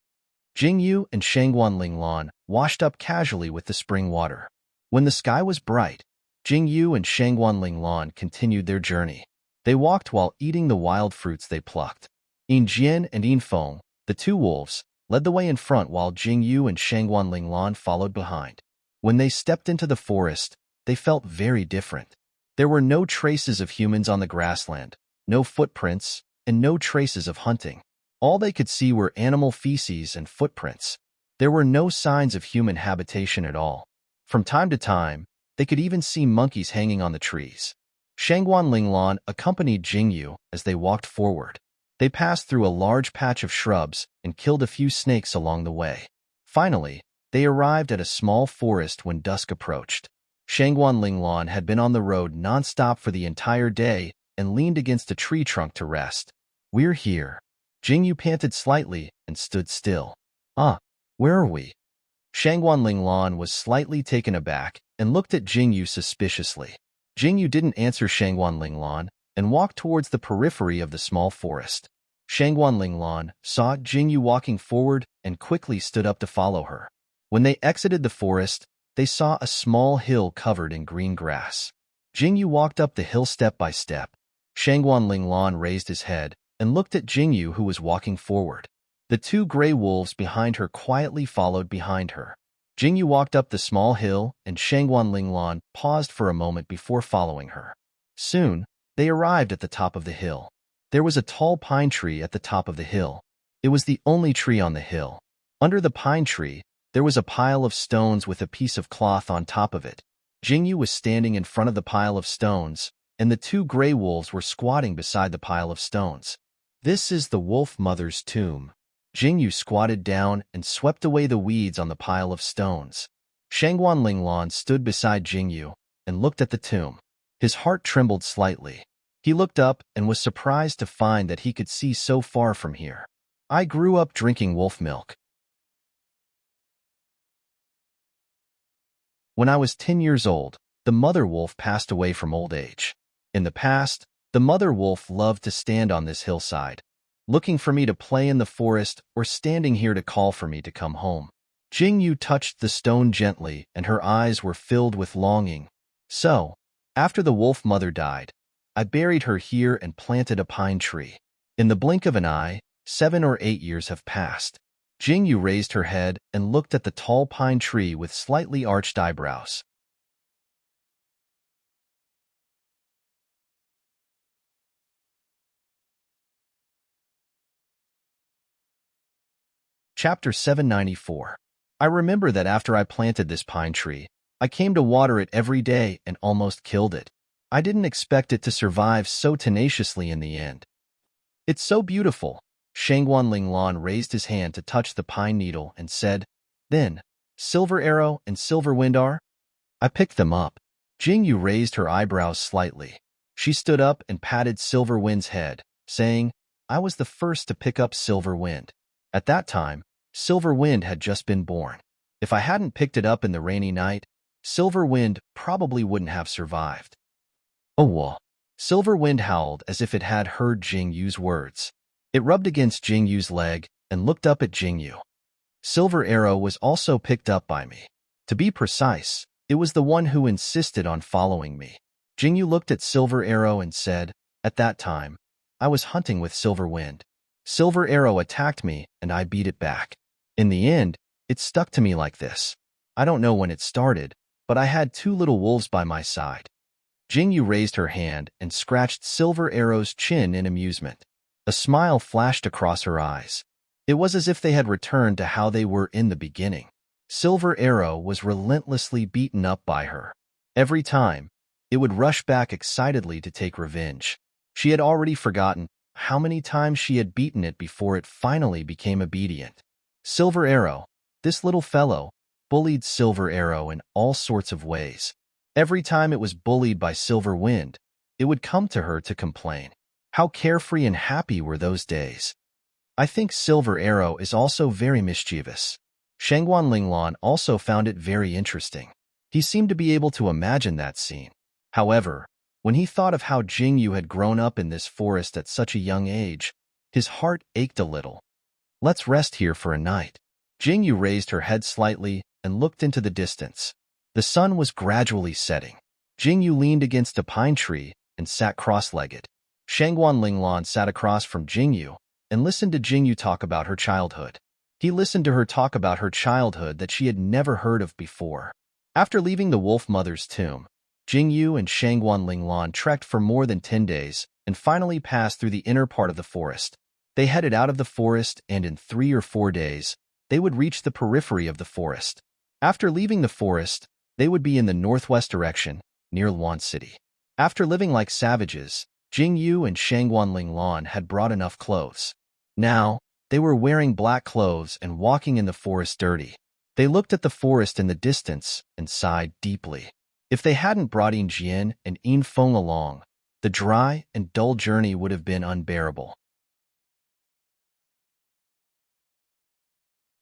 Jingyu and Shangguan Linglan washed up casually with the spring water. When the sky was bright, Jingyu and Shangguan Linglan continued their journey. They walked while eating the wild fruits they plucked. Yin Jian and Yin Feng, the two wolves, led the way in front while Jingyu and Shangguan Linglan followed behind. When they stepped into the forest, they felt very different. There were no traces of humans on the grassland, no footprints, and no traces of hunting. All they could see were animal feces and footprints. There were no signs of human habitation at all. From time to time, they could even see monkeys hanging on the trees. Shangguan Linglan accompanied Jingyu as they walked forward. They passed through a large patch of shrubs and killed a few snakes along the way. Finally, they arrived at a small forest when dusk approached. Shangguan Linglan had been on the road nonstop for the entire day and leaned against a tree trunk to rest. "We're here." Jingyu panted slightly and stood still. Where are we?" Shangguan Linglan was slightly taken aback and looked at Jingyu suspiciously. Jingyu didn't answer Shangguan Linglan and walked towards the periphery of the small forest. Shangguan Linglan saw Jingyu walking forward and quickly stood up to follow her. When they exited the forest, they saw a small hill covered in green grass. Jingyu walked up the hill step by step. Shangguan Linglan raised his head and looked at Jingyu, who was walking forward. The two gray wolves behind her quietly followed behind her. Jingyu walked up the small hill, and Shangguan Linglan paused for a moment before following her. Soon, they arrived at the top of the hill. There was a tall pine tree at the top of the hill. It was the only tree on the hill. Under the pine tree, there was a pile of stones with a piece of cloth on top of it. Jingyu was standing in front of the pile of stones, and the two gray wolves were squatting beside the pile of stones. This is the wolf mother's tomb. Jingyu squatted down and swept away the weeds on the pile of stones. Shangguan Linglan stood beside Jingyu and looked at the tomb. His heart trembled slightly. He looked up and was surprised to find that he could see so far from here. I grew up drinking wolf milk. When I was 10 years old, the mother wolf passed away from old age. In the past, the mother wolf loved to stand on this hillside, looking for me to play in the forest or standing here to call for me to come home. Jingyu touched the stone gently, and her eyes were filled with longing. So, after the wolf mother died, I buried her here and planted a pine tree. In the blink of an eye, 7 or 8 years have passed. Jingyu raised her head and looked at the tall pine tree with slightly arched eyebrows. Chapter 794. I remember that after I planted this pine tree, I came to water it every day and almost killed it. I didn't expect it to survive so tenaciously in the end. It's so beautiful. Shangguan Linglan raised his hand to touch the pine needle and said, "Then, Silver Arrow and Silver Wind are?" I picked them up. Jingyu raised her eyebrows slightly. She stood up and patted Silver Wind's head, saying, "I was the first to pick up Silver Wind. At that time, Silver Wind had just been born. If I hadn't picked it up in the rainy night, Silver Wind probably wouldn't have survived." "Oh, well." Silver Wind howled as if it had heard Jingyu's words. It rubbed against Jingyu's leg and looked up at Jingyu. Silver Arrow was also picked up by me. To be precise, it was the one who insisted on following me. Jingyu looked at Silver Arrow and said, "At that time, I was hunting with Silver Wind. Silver Arrow attacked me and I beat it back. In the end, it stuck to me like this. I don't know when it started, but I had 2 little wolves by my side." Jingyu raised her hand and scratched Silver Arrow's chin in amusement. A smile flashed across her eyes. It was as if they had returned to how they were in the beginning. Silver Arrow was relentlessly beaten up by her. Every time, it would rush back excitedly to take revenge. She had already forgotten how many times she had beaten it before it finally became obedient. Silver Arrow, this little fellow, bullied Silver Arrow in all sorts of ways. Every time it was bullied by Silver Wind, it would come to her to complain. How carefree and happy were those days. I think Silver Arrow is also very mischievous. Shangguan Linglan also found it very interesting. He seemed to be able to imagine that scene. However, when he thought of how Jingyu had grown up in this forest at such a young age, his heart ached a little. "Let's rest here for a night." Jingyu raised her head slightly and looked into the distance. The sun was gradually setting. Jingyu leaned against a pine tree and sat cross-legged. Shangguan Linglan sat across from Jingyu and listened to Jingyu talk about her childhood. He listened to her talk about her childhood that she had never heard of before. After leaving the wolf mother's tomb, Jingyu and Shangguan Linglan trekked for more than 10 days and finally passed through the inner part of the forest. They headed out of the forest, and in 3 or 4 days, they would reach the periphery of the forest. After leaving the forest, they would be in the northwest direction, near Luan City. After living like savages, Jingyu and Shangguan Linglan had brought enough clothes. Now, they were wearing black clothes and walking in the forest dirty. They looked at the forest in the distance and sighed deeply. If they hadn't brought Yin Jian and Yin Feng along, the dry and dull journey would have been unbearable.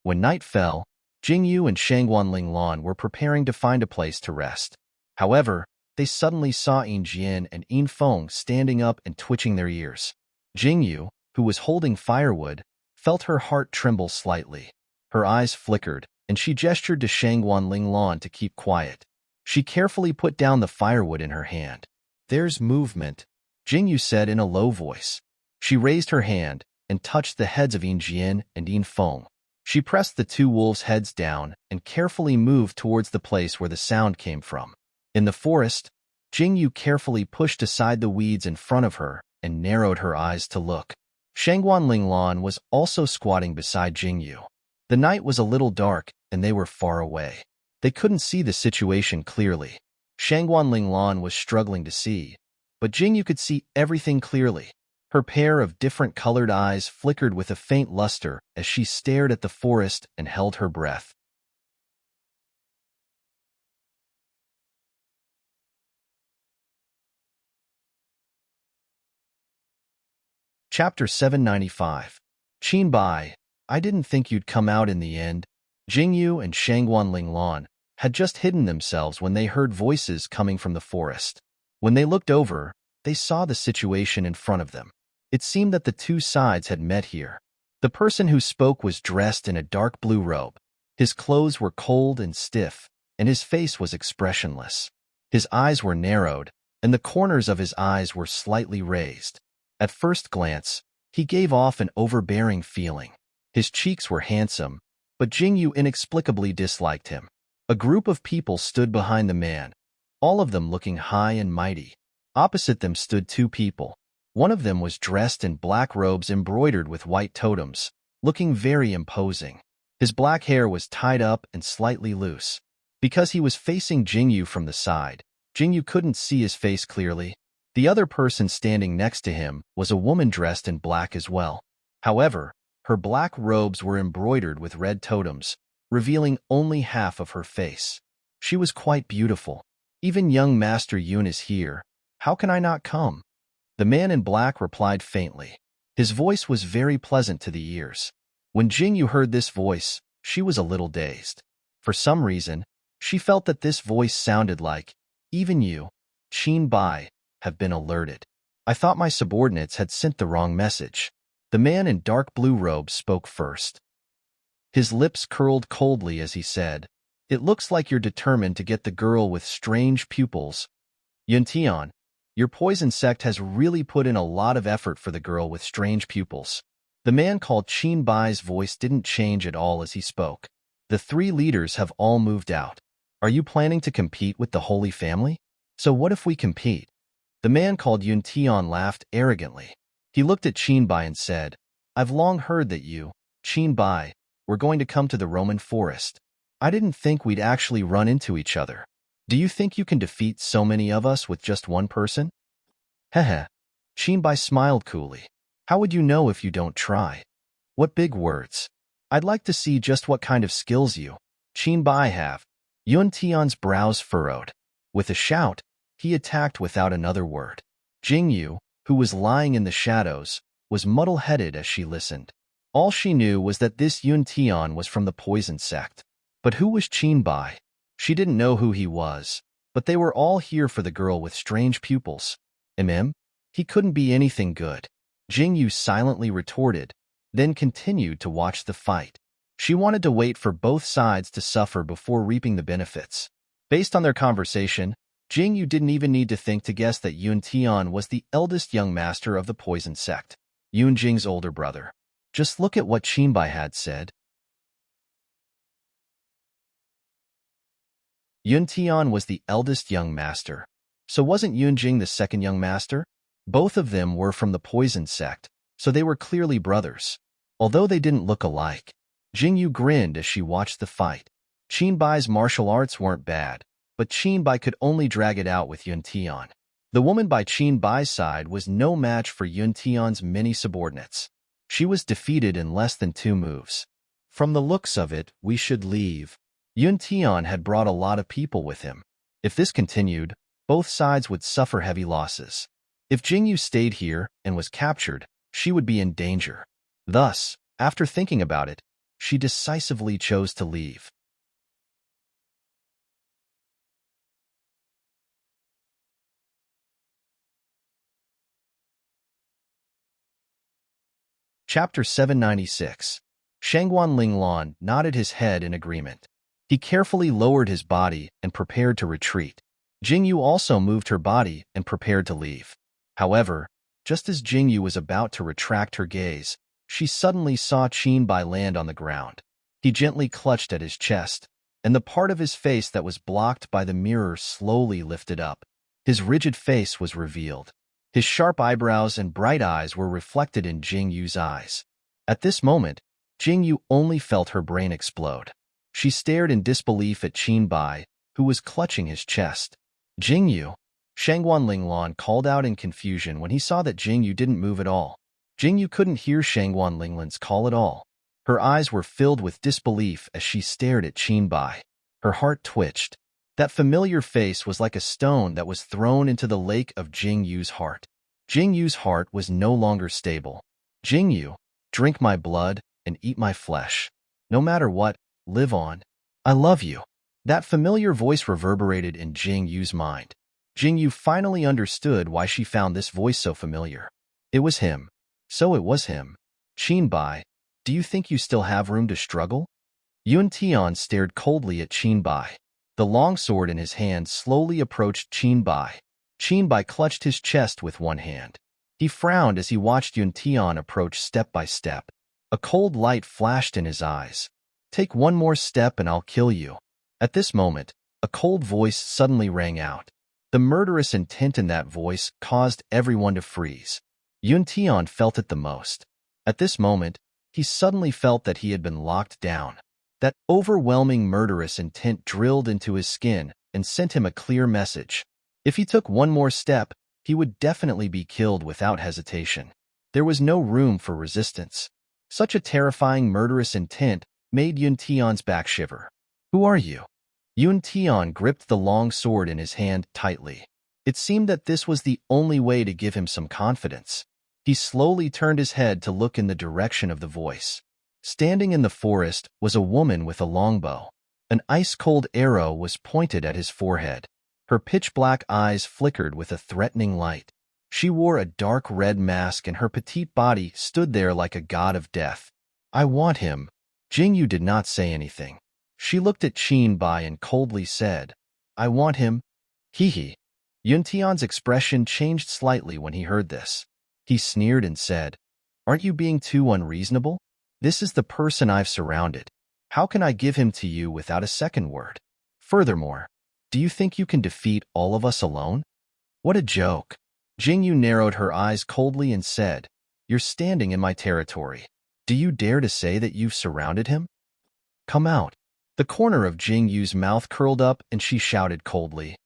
When night fell, Jingyu and Shangguan Linglan were preparing to find a place to rest. However, they suddenly saw Yin Jian and Yin Feng standing up and twitching their ears. Jingyu, who was holding firewood, felt her heart tremble slightly. Her eyes flickered, and she gestured to Shangguan Linglan to keep quiet. She carefully put down the firewood in her hand. "There's movement," Jingyu said in a low voice. She raised her hand and touched the heads of Yin Jian and Yin Feng. She pressed the 2 wolves' heads down and carefully moved towards the place where the sound came from. In the forest, Jingyu carefully pushed aside the weeds in front of her and narrowed her eyes to look. Shangguan Linglan was also squatting beside Jingyu. The night was a little dark, and they were far away. They couldn't see the situation clearly. Shangguan Linglan was struggling to see, but Jingyu could see everything clearly. Her pair of different colored eyes flickered with a faint luster as she stared at the forest and held her breath. Chapter 795. Qin Bai, I didn't think you'd come out in the end. Jingyu and Shangguan Linglan had just hidden themselves when they heard voices coming from the forest. When they looked over, they saw the situation in front of them. It seemed that the two sides had met here. The person who spoke was dressed in a dark blue robe. His clothes were cold and stiff, and his face was expressionless. His eyes were narrowed, and the corners of his eyes were slightly raised. At first glance, he gave off an overbearing feeling. His cheeks were handsome, but Jingyu inexplicably disliked him. A group of people stood behind the man, all of them looking high and mighty. Opposite them stood two people. One of them was dressed in black robes embroidered with white totems, looking very imposing. His black hair was tied up and slightly loose. Because he was facing Jingyu from the side, Jingyu couldn't see his face clearly. The other person standing next to him was a woman dressed in black as well. However, her black robes were embroidered with red totems, revealing only half of her face. She was quite beautiful. Even young Master Yun is here. How can I not come? The man in black replied faintly. His voice was very pleasant to the ears. When Jingyu heard this voice, she was a little dazed. For some reason, she felt that this voice sounded like, even you, Qin Bai, have been alerted. I thought my subordinates had sent the wrong message. The man in dark blue robes spoke first. His lips curled coldly as he said, It looks like you're determined to get the girl with strange pupils. Yuntian, your poison sect has really put in a lot of effort for the girl with strange pupils. The man called Qin Bai's voice didn't change at all as he spoke. The three leaders have all moved out. Are you planning to compete with the Holy Family? So what if we compete? The man called Yuntian laughed arrogantly. He looked at Qin Bai and said, I've long heard that you, Qin Bai, were going to come to the Roman forest. I didn't think we'd actually run into each other. Do you think you can defeat so many of us with just one person? Heh. Qin Bai smiled coolly. How would you know if you don't try? What big words. I'd like to see just what kind of skills you, Qin Bai, have. Yun Tian's brows furrowed. With a shout, he attacked without another word. Jingyu, who was lying in the shadows, was muddle-headed as she listened. All she knew was that this Yun Tian was from the poison sect. But who was Qin Bai? She didn't know who he was, but they were all here for the girl with strange pupils. He couldn't be anything good. Jingyu silently retorted, then continued to watch the fight. She wanted to wait for both sides to suffer before reaping the benefits. Based on their conversation, Jingyu didn't even need to think to guess that Yun Tian was the eldest young master of the poison sect, Yun Jing's older brother. Just look at what Qin Bai had said. Yun Tian was the eldest young master. So wasn't Yun Jing the second young master? Both of them were from the poison sect, so they were clearly brothers. Although they didn't look alike, Jingyu grinned as she watched the fight. Qin Bai's martial arts weren't bad, but Qin Bai could only drag it out with Yun Tian. The woman by Qin Bai's side was no match for Yun Tian's many subordinates. She was defeated in less than 2 moves. From the looks of it, we should leave. Yun Tian had brought a lot of people with him. If this continued, both sides would suffer heavy losses. If Jingyu stayed here and was captured, she would be in danger. Thus, after thinking about it, she decisively chose to leave. Chapter 796. Shangguan Linglan nodded his head in agreement. He carefully lowered his body and prepared to retreat. Jingyu also moved her body and prepared to leave. However, just as Jingyu was about to retract her gaze, she suddenly saw Qin Bai land on the ground. He gently clutched at his chest, and the part of his face that was blocked by the mirror slowly lifted up. His rigid face was revealed. His sharp eyebrows and bright eyes were reflected in Jingyu's eyes. At this moment, Jingyu only felt her brain explode. She stared in disbelief at Qin Bai, who was clutching his chest. Jingyu. Shangguan Linglan called out in confusion when he saw that Jingyu didn't move at all. Jingyu couldn't hear Shangguan Linglan's call at all. Her eyes were filled with disbelief as she stared at Qin Bai. Her heart twitched. That familiar face was like a stone that was thrown into the lake of Jingyu's heart. Jingyu's heart was no longer stable. Jingyu, drink my blood and eat my flesh. No matter what, live on. I love you. That familiar voice reverberated in Jingyu's mind. Jingyu finally understood why she found this voice so familiar. It was him. So it was him. Qin Bai, do you think you still have room to struggle? Yun Tian stared coldly at Qin Bai. The long sword in his hand slowly approached Qin Bai. Qin Bai clutched his chest with one hand. He frowned as he watched Yun Tian approach step by step. A cold light flashed in his eyes. Take one more step and I'll kill you. At this moment, a cold voice suddenly rang out. The murderous intent in that voice caused everyone to freeze. Yun Tian felt it the most. At this moment, he suddenly felt that he had been locked down. That overwhelming murderous intent drilled into his skin and sent him a clear message. If he took one more step, he would definitely be killed without hesitation. There was no room for resistance. Such a terrifying murderous intent made Yun Tian's back shiver. Who are you? Yun Tian gripped the long sword in his hand tightly. It seemed that this was the only way to give him some confidence. He slowly turned his head to look in the direction of the voice. Standing in the forest was a woman with a longbow. An ice-cold arrow was pointed at his forehead. Her pitch-black eyes flickered with a threatening light. She wore a dark red mask and her petite body stood there like a god of death. I want him. Jingyu did not say anything. She looked at Qin Bai and coldly said, I want him. Hee. Yun Tian's expression changed slightly when he heard this. He sneered and said, Aren't you being too unreasonable? This is the person I've surrounded. How can I give him to you without a second word? Furthermore, do you think you can defeat all of us alone? What a joke. Jingyu narrowed her eyes coldly and said, You're standing in my territory. Do you dare to say that you've surrounded him? Come out. The corner of Jingyu's mouth curled up and she shouted coldly.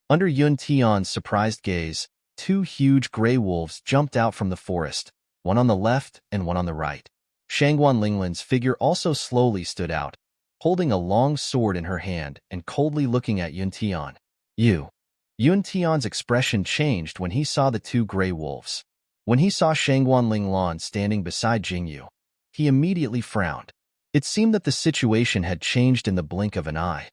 Under Yun Tian's surprised gaze, two huge gray wolves jumped out from the forest, one on the left and one on the right. Shangguan Linglan's figure also slowly stood out, holding a long sword in her hand and coldly looking at Yun Tian. Yun Tian's expression changed when he saw the two gray wolves. When he saw Shangguan Linglan standing beside Jingyu, he immediately frowned. It seemed that the situation had changed in the blink of an eye.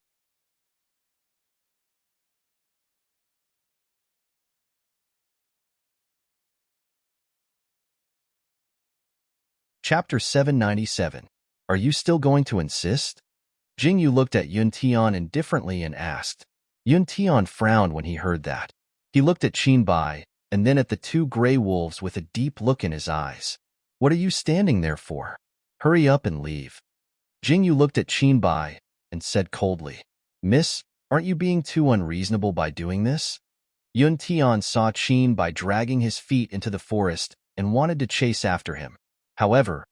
Chapter 797. Are you still going to insist? Jingyu looked at Yun Tian indifferently and asked. Yun Tian frowned when he heard that. He looked at Qin Bai, and then at the two gray wolves with a deep look in his eyes. What are you standing there for? Hurry up and leave. Jingyu looked at Qin Bai and said coldly, Miss, aren't you being too unreasonable by doing this? Yun Tian saw Qin Bai dragging his feet into the forest and wanted to chase after him. However,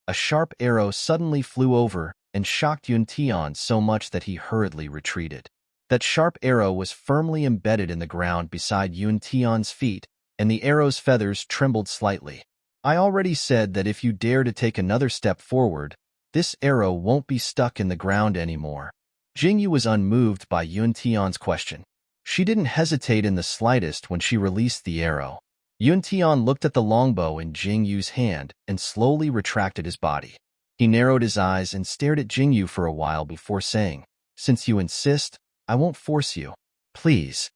a sharp arrow suddenly flew over and shocked Yun Tian so much that he hurriedly retreated. That sharp arrow was firmly embedded in the ground beside Yun Tian's feet, and the arrow's feathers trembled slightly. I already said that if you dare to take another step forward, this arrow won't be stuck in the ground anymore. Jingyu was unmoved by Yun Tian's question. She didn't hesitate in the slightest when she released the arrow. Yun Tian looked at the longbow in Jingyu's hand and slowly retracted his body. He narrowed his eyes and stared at Jingyu for a while before saying, Since you insist, I won't force you. Please.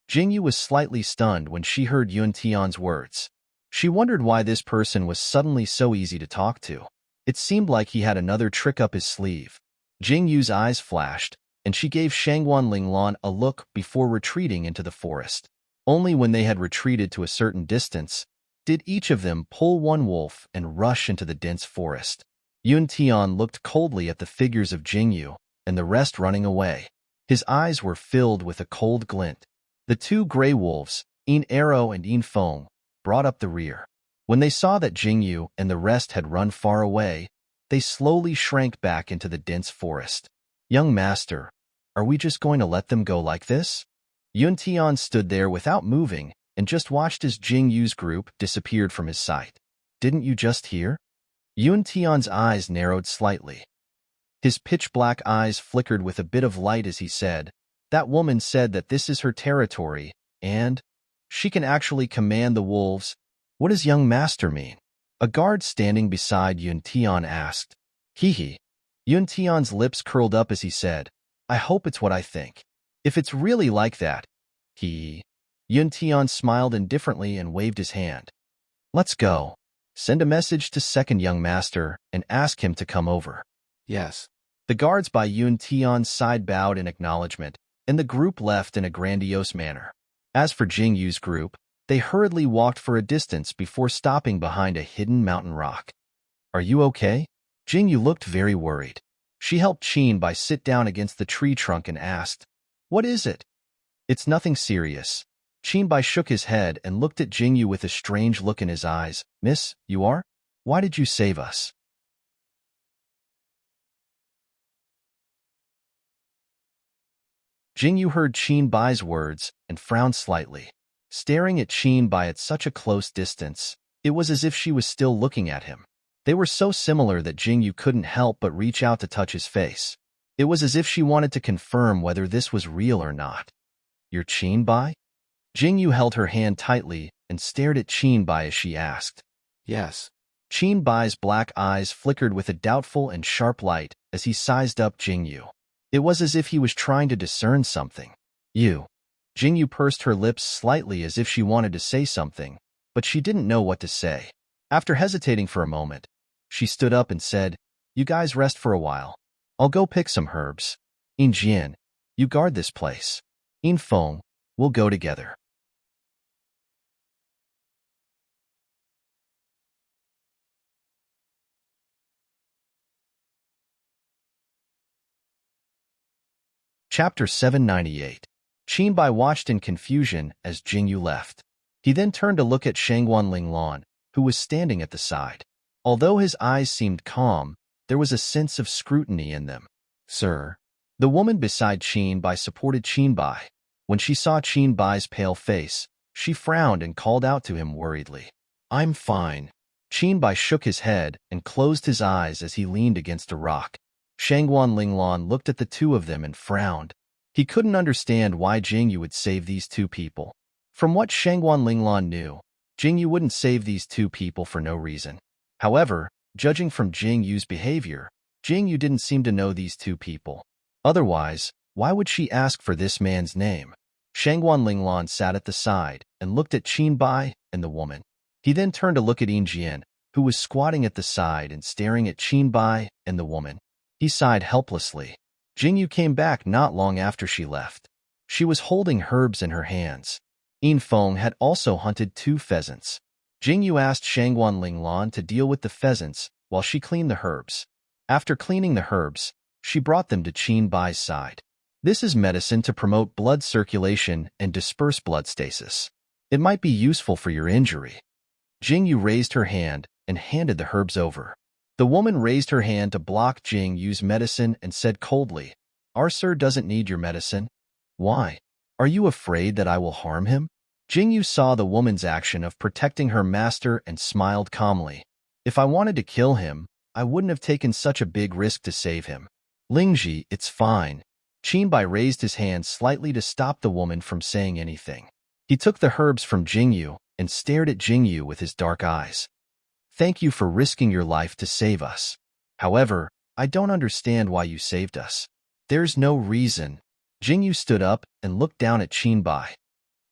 Jingyu was slightly stunned when she heard Yun Tian's words. She wondered why this person was suddenly so easy to talk to. It seemed like he had another trick up his sleeve. Jingyu's eyes flashed, and she gave Shangguan Linglan a look before retreating into the forest. Only when they had retreated to a certain distance did each of them pull one wolf and rush into the dense forest. Yun Tian looked coldly at the figures of Jingyu and the rest running away. His eyes were filled with a cold glint. The two gray wolves, En Arrow and En Feng, brought up the rear. When they saw that Jingyu and the rest had run far away, they slowly shrank back into the dense forest. Young master, are we just going to let them go like this? Yuntian stood there without moving and just watched as Jing Yu's group disappeared from his sight. Didn't you just hear? Yuntian's eyes narrowed slightly. His pitch-black eyes flickered with a bit of light as he said, that woman said that this is her territory, and she can actually command the wolves. What does young master mean? A guard standing beside Yuntian asked. Hee. Yuntian's lips curled up as he said, I hope it's what I think. If it's really like that, Yuntian smiled indifferently and waved his hand. Let's go. Send a message to second young master and ask him to come over. Yes. The guards by Yuntian's side bowed in acknowledgement, and the group left in a grandiose manner. As for Jing Yu's group, they hurriedly walked for a distance before stopping behind a hidden mountain rock. Are you okay? Jing Yu looked very worried. She helped Qin Bai sit down against the tree trunk and asked, What is it? It's nothing serious. Qin Bai shook his head and looked at Jing Yu with a strange look in his eyes. Miss, you are? Why did you save us? Jing Yu heard Qin Bai's words and frowned slightly. Staring at Qin Bai at such a close distance, it was as if she was still looking at him. They were so similar that Jing Yu couldn't help but reach out to touch his face. It was as if she wanted to confirm whether this was real or not. You're Qin Bai? Jing Yu held her hand tightly and stared at Qin Bai as she asked. Yes. Qin Bai's black eyes flickered with a doubtful and sharp light as he sized up Jing Yu. It was as if he was trying to discern something. You. Jing Yu pursed her lips slightly as if she wanted to say something, but she didn't know what to say. After hesitating for a moment, she stood up and said, You guys rest for a while. I'll go pick some herbs. In Jian, you guard this place. In Feng, we'll go together. Chapter 798. Qin Bai watched in confusion as Jing Yu left. He then turned to look at Shangguan Linglan, who was standing at the side. Although his eyes seemed calm, there was a sense of scrutiny in them. Sir. The woman beside Qin Bai supported Qin Bai. When she saw Qin Bai's pale face, she frowned and called out to him worriedly. I'm fine. Qin Bai shook his head and closed his eyes as he leaned against a rock. Shangguan Linglan looked at the two of them and frowned. He couldn't understand why Jing Yu would save these two people. From what Shangguan Linglan knew, Jing Yu wouldn't save these two people for no reason. However, judging from Jing Yu's behavior, Jing Yu didn't seem to know these two people. Otherwise, why would she ask for this man's name? Shangguan Linglan sat at the side and looked at Qin Bai and the woman. He then turned to look at Yin Jian, who was squatting at the side and staring at Qin Bai and the woman. He sighed helplessly. Jing Yu came back not long after she left. She was holding herbs in her hands. Yin Feng had also hunted 2 pheasants. Jing Yu asked Shangguan Linglan to deal with the pheasants while she cleaned the herbs. After cleaning the herbs, she brought them to Qin Bai's side. This is medicine to promote blood circulation and disperse blood stasis. It might be useful for your injury. Jing Yu raised her hand and handed the herbs over. The woman raised her hand to block Jing Yu's medicine and said coldly, Our sir doesn't need your medicine. Why? Are you afraid that I will harm him? Jing Yu saw the woman's action of protecting her master and smiled calmly. If I wanted to kill him, I wouldn't have taken such a big risk to save him. Lingji, it's fine. Qin Bai raised his hand slightly to stop the woman from saying anything. He took the herbs from Jing Yu and stared at Jing Yu with his dark eyes. Thank you for risking your life to save us. However, I don't understand why you saved us. There's no reason. Jing Yu stood up and looked down at Qin Bai.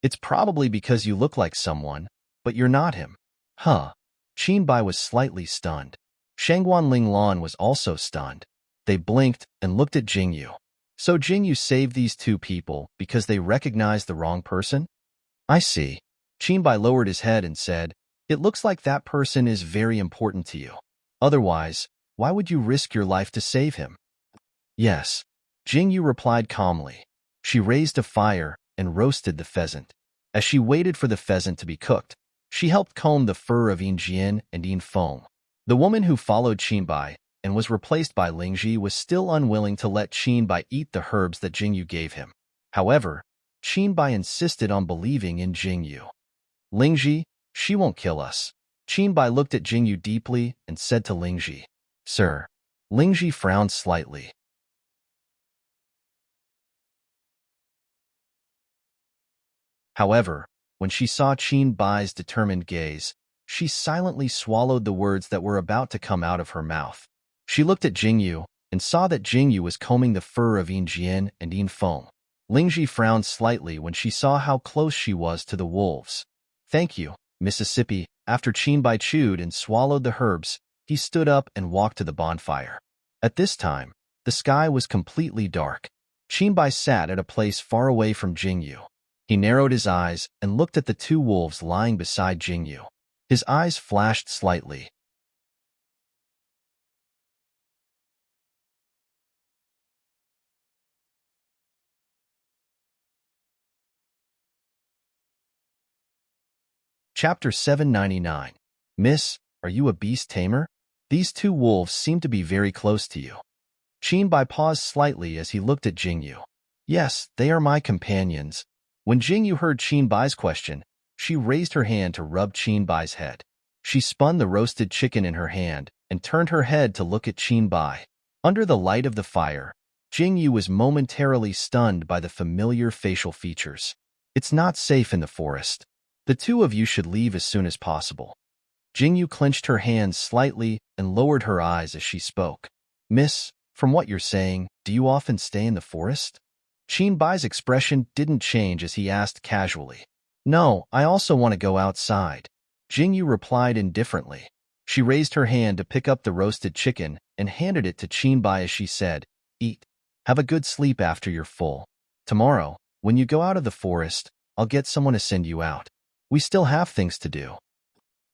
It's probably because you look like someone, but you're not him. Huh. Qin Bai was slightly stunned. Shangguan Linglan was also stunned. They blinked and looked at Jing Yu. So Jing Yu saved these 2 people because they recognized the wrong person? I see. Qin Bai lowered his head and said, It looks like that person is very important to you. Otherwise, why would you risk your life to save him? Yes. Jing Yu replied calmly. She raised a fire and roasted the pheasant. As she waited for the pheasant to be cooked, she helped comb the fur of Yin Jian and Yin Feng. The woman who followed Qin Bai and was replaced by Lingji, was still unwilling to let Qinbai eat the herbs that Jingyu gave him. However, Qinbai insisted on believing in Jingyu. Lingji, she won't kill us. Qinbai looked at Jingyu deeply and said to Lingji, Sir. Lingji frowned slightly. However, when she saw Qinbai's determined gaze, she silently swallowed the words that were about to come out of her mouth. She looked at Jingyu and saw that Jingyu was combing the fur of Jian and Feng. Lingji frowned slightly when she saw how close she was to the wolves. Thank you, Mississippi. After Qinbai chewed and swallowed the herbs, he stood up and walked to the bonfire. At this time, the sky was completely dark. Qinbai sat at a place far away from Jingyu. He narrowed his eyes and looked at the two wolves lying beside Jingyu. His eyes flashed slightly. Chapter 799. Miss, are you a beast tamer? These two wolves seem to be very close to you. Qinbai paused slightly as he looked at Jingyu. Yes, they are my companions. When Jingyu heard Qinbai's question, she raised her hand to rub Qinbai's head. She spun the roasted chicken in her hand and turned her head to look at Qinbai. Under the light of the fire, Jingyu was momentarily stunned by the familiar facial features. It's not safe in the forest. The two of you should leave as soon as possible. Jingyu clenched her hands slightly and lowered her eyes as she spoke. Miss, from what you're saying, do you often stay in the forest? Qinbai's expression didn't change as he asked casually. No, I also want to go outside. Jingyu replied indifferently. She raised her hand to pick up the roasted chicken and handed it to Qinbai as she said, Eat. Have a good sleep after you're full. Tomorrow, when you go out of the forest, I'll get someone to send you out. We still have things to do.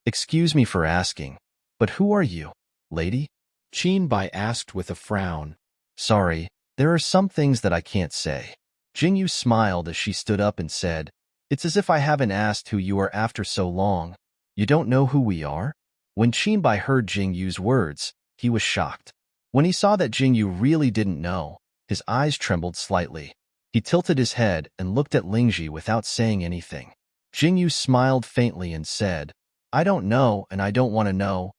Excuse me for asking, but who are you, lady? Qinbai asked with a frown. Sorry, there are some things that I can't say. Jingyu smiled as she stood up and said, It's as if I haven't asked who you are after so long. You don't know who we are? When Qinbai heard Jingyu's words, he was shocked. When he saw that Jingyu really didn't know, his eyes trembled slightly. He tilted his head and looked at Lingji without saying anything. Jingyu smiled faintly and said, I don't know and I don't want to know.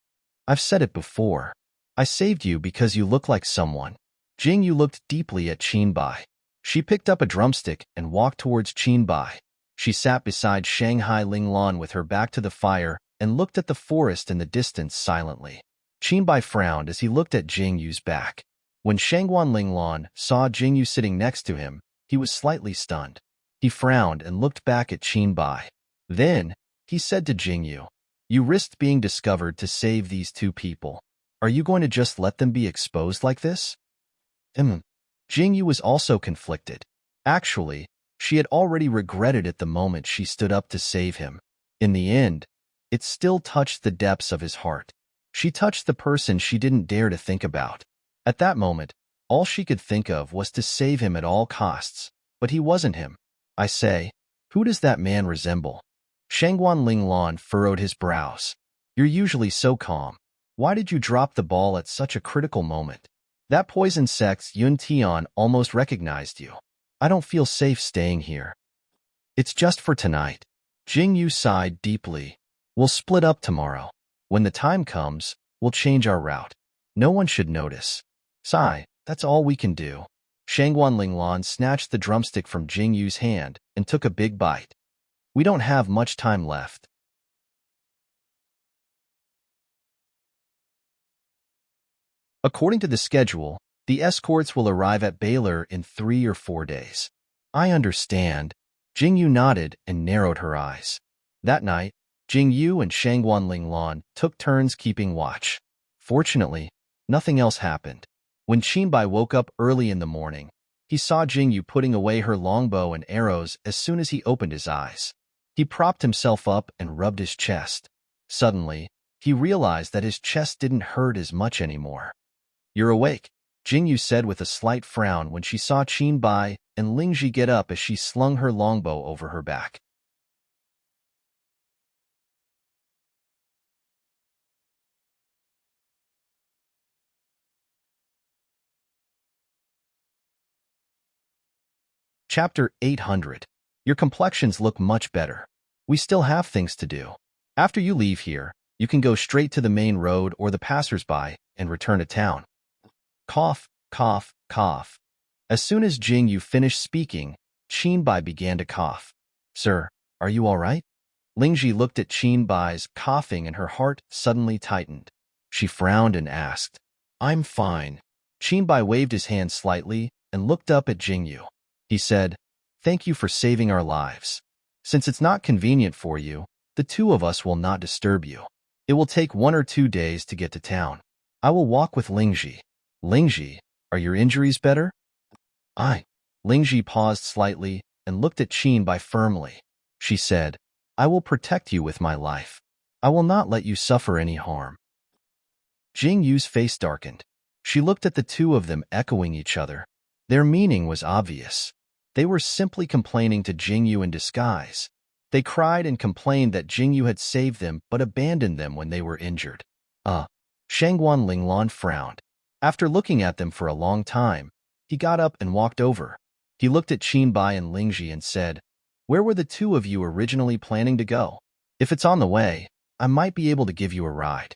I've said it before. I saved you because you look like someone. Jingyu looked deeply at Qinbai. She picked up a drumstick and walked towards Qinbai. She sat beside Shanghai Linglan with her back to the fire and looked at the forest in the distance silently. Qinbai frowned as he looked at Jingyu's back. When Shangguan Linglan saw Jingyu sitting next to him, he was slightly stunned. He frowned and looked back at Qinbai. Then, he said to Jingyu, You risked being discovered to save these two people. Are you going to just let them be exposed like this? Jingyu was also conflicted. Actually, she had already regretted it the moment she stood up to save him. In the end, it still touched the depths of his heart. She touched the person she didn't dare to think about. At that moment, all she could think of was to save him at all costs, but he wasn't him. I say, who does that man resemble? Shangguan Linglan furrowed his brows. You're usually so calm. Why did you drop the ball at such a critical moment? That poison sex Yun Tian almost recognized you. I don't feel safe staying here. It's just for tonight. Jingyu sighed deeply. We'll split up tomorrow. When the time comes, we'll change our route. No one should notice. Sigh, that's all we can do. Shangguan Linglan snatched the drumstick from Jingyu's hand and took a big bite. We don't have much time left. According to the schedule, the escorts will arrive at Baylor in 3 or 4 days. I understand. Jingyu nodded and narrowed her eyes. That night, Jingyu and Shangguan Linglan took turns keeping watch. Fortunately, nothing else happened. When Qinbai woke up early in the morning, he saw Jingyu putting away her longbow and arrows as soon as he opened his eyes. He propped himself up and rubbed his chest. Suddenly, he realized that his chest didn't hurt as much anymore. You're awake, Jingyu said with a slight frown when she saw Qinbai and Lingji get up as she slung her longbow over her back. Chapter 800. Your complexions look much better. We still have things to do. After you leave here, you can go straight to the main road or the passersby and return to town. Cough, cough, cough. As soon as Jingyu finished speaking, Qinbai began to cough. Sir, are you all right? Lingji looked at Qinbai's coughing and her heart suddenly tightened. She frowned and asked, I'm fine. Qinbai waved his hand slightly and looked up at Jingyu. He said, Thank you for saving our lives. Since it's not convenient for you, the two of us will not disturb you. It will take 1 or 2 days to get to town. I will walk with Lingji. Lingji, are your injuries better? Lingji paused slightly and looked at Qinbai firmly. She said, I will protect you with my life. I will not let you suffer any harm. Jingyu's face darkened. She looked at the two of them echoing each other. Their meaning was obvious. They were simply complaining to Jingyu in disguise. They cried and complained that Jingyu had saved them but abandoned them when they were injured. Shangguan Linglan frowned. After looking at them for a long time, he got up and walked over. He looked at Qinbai and Lingji and said, Where were the two of you originally planning to go? If it's on the way, I might be able to give you a ride.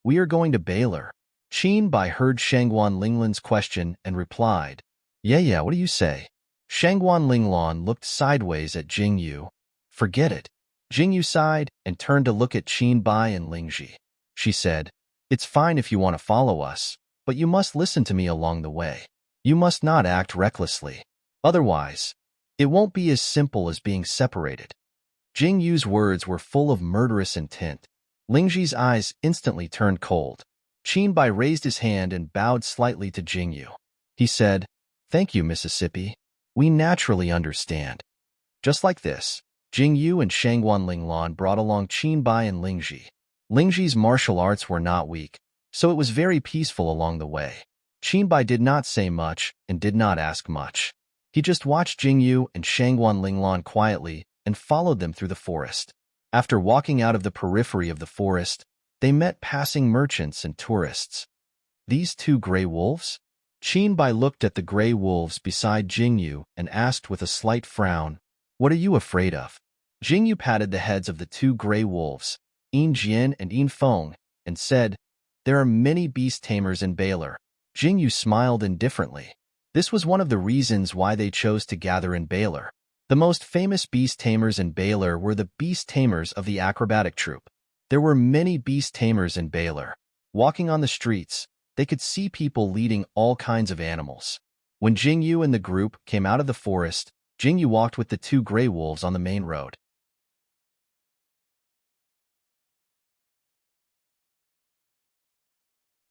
We are going to Baylor. Qinbai heard Shangguan Linglan's question and replied, Yeah, what do you say? Shangguan Linglan looked sideways at Jingyu. Forget it. Jingyu sighed and turned to look at Qinbai and Lingji. She said, It's fine if you want to follow us, but you must listen to me along the way. You must not act recklessly. Otherwise, it won't be as simple as being separated. Jingyu's words were full of murderous intent. Lingji's eyes instantly turned cold. Qinbai raised his hand and bowed slightly to Jingyu. He said, Thank you, Mississippi. We naturally understand. Just like this, Jingyu and Shangguan Linglan brought along Qinbai and Lingji. Lingji's martial arts were not weak, so it was very peaceful along the way. Qinbai did not say much and did not ask much. He just watched Jingyu and Shangguan Linglan quietly and followed them through the forest. After walking out of the periphery of the forest, they met passing merchants and tourists. These 2 gray wolves? Qinbai looked at the gray wolves beside Jingyu and asked with a slight frown, What are you afraid of? Jingyu patted the heads of the 2 gray wolves, Yin Jian and Yin Feng, and said, There are many beast tamers in Baylor. Jingyu smiled indifferently. This was one of the reasons why they chose to gather in Baylor. The most famous beast tamers in Baylor were the beast tamers of the acrobatic troupe. There were many beast tamers in Baylor. Walking on the streets, they could see people leading all kinds of animals. When Jingyu and the group came out of the forest, Jingyu walked with the 2 gray wolves on the main road.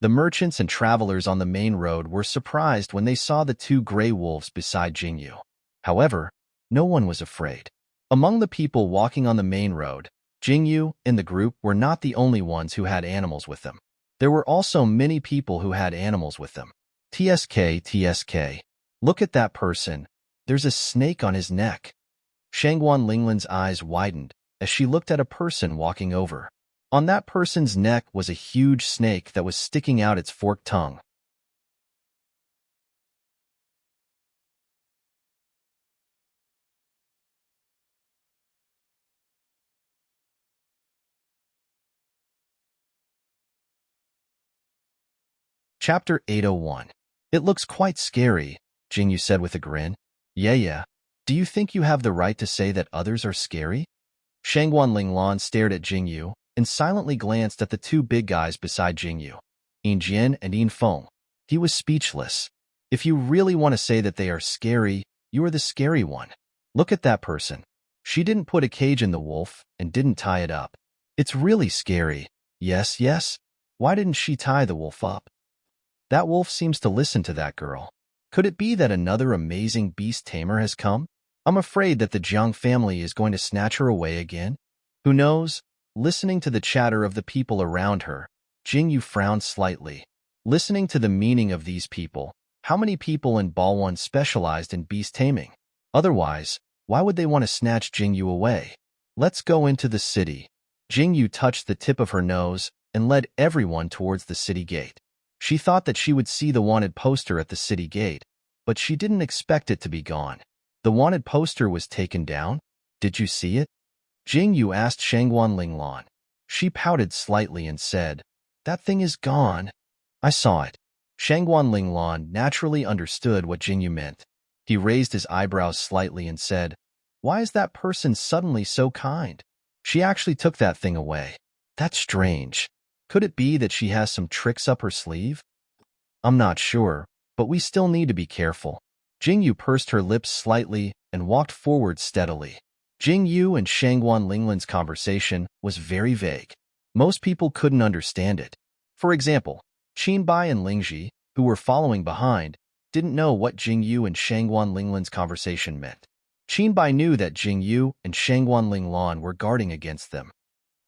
The merchants and travelers on the main road were surprised when they saw the 2 gray wolves beside Jingyu. However, no one was afraid. Among the people walking on the main road, Jingyu and the group were not the only ones who had animals with them. There were also many people who had animals with them. TSK. Look at that person. There's a snake on his neck. Shangguan Linglan's eyes widened as she looked at a person walking over. On that person's neck was a huge snake that was sticking out its forked tongue. Chapter 801. It looks quite scary, Jingyu said with a grin. Yeah. Do you think you have the right to say that others are scary? Shangguan Linglan stared at Jingyu and silently glanced at the 2 big guys beside Jingyu, Yin Jian and Yin Feng. He was speechless. If you really want to say that they are scary, you are the scary one. Look at that person. She didn't put a cage in the wolf and didn't tie it up. It's really scary. Yes. Why didn't she tie the wolf up? That wolf seems to listen to that girl. Could it be that another amazing beast tamer has come? I'm afraid that the Jiang family is going to snatch her away again. Who knows? Listening to the chatter of the people around her, Jingyu frowned slightly. Listening to the meaning of these people, how many people in Balwan specialized in beast taming? Otherwise, why would they want to snatch Jingyu away? Let's go into the city. Jingyu touched the tip of her nose and led everyone towards the city gate. She thought that she would see the wanted poster at the city gate, but she didn't expect it to be gone. The wanted poster was taken down? Did you see it? Jing Yu asked Shangguan Linglan. She pouted slightly and said, "That thing is gone." "I saw it." Shangguan Linglan naturally understood what Jing Yu meant. He raised his eyebrows slightly and said, "Why is that person suddenly so kind? She actually took that thing away. That's strange. Could it be that she has some tricks up her sleeve?" "I'm not sure, but we still need to be careful." Jing Yu pursed her lips slightly and walked forward steadily. Jing Yu and Shangguan Linglan's conversation was very vague. Most people couldn't understand it. For example, Qinbai and Lingji, who were following behind, didn't know what Jing Yu and Shangguan Linglan's conversation meant. Qinbai knew that Jing Yu and Shangguan Linglan were guarding against them.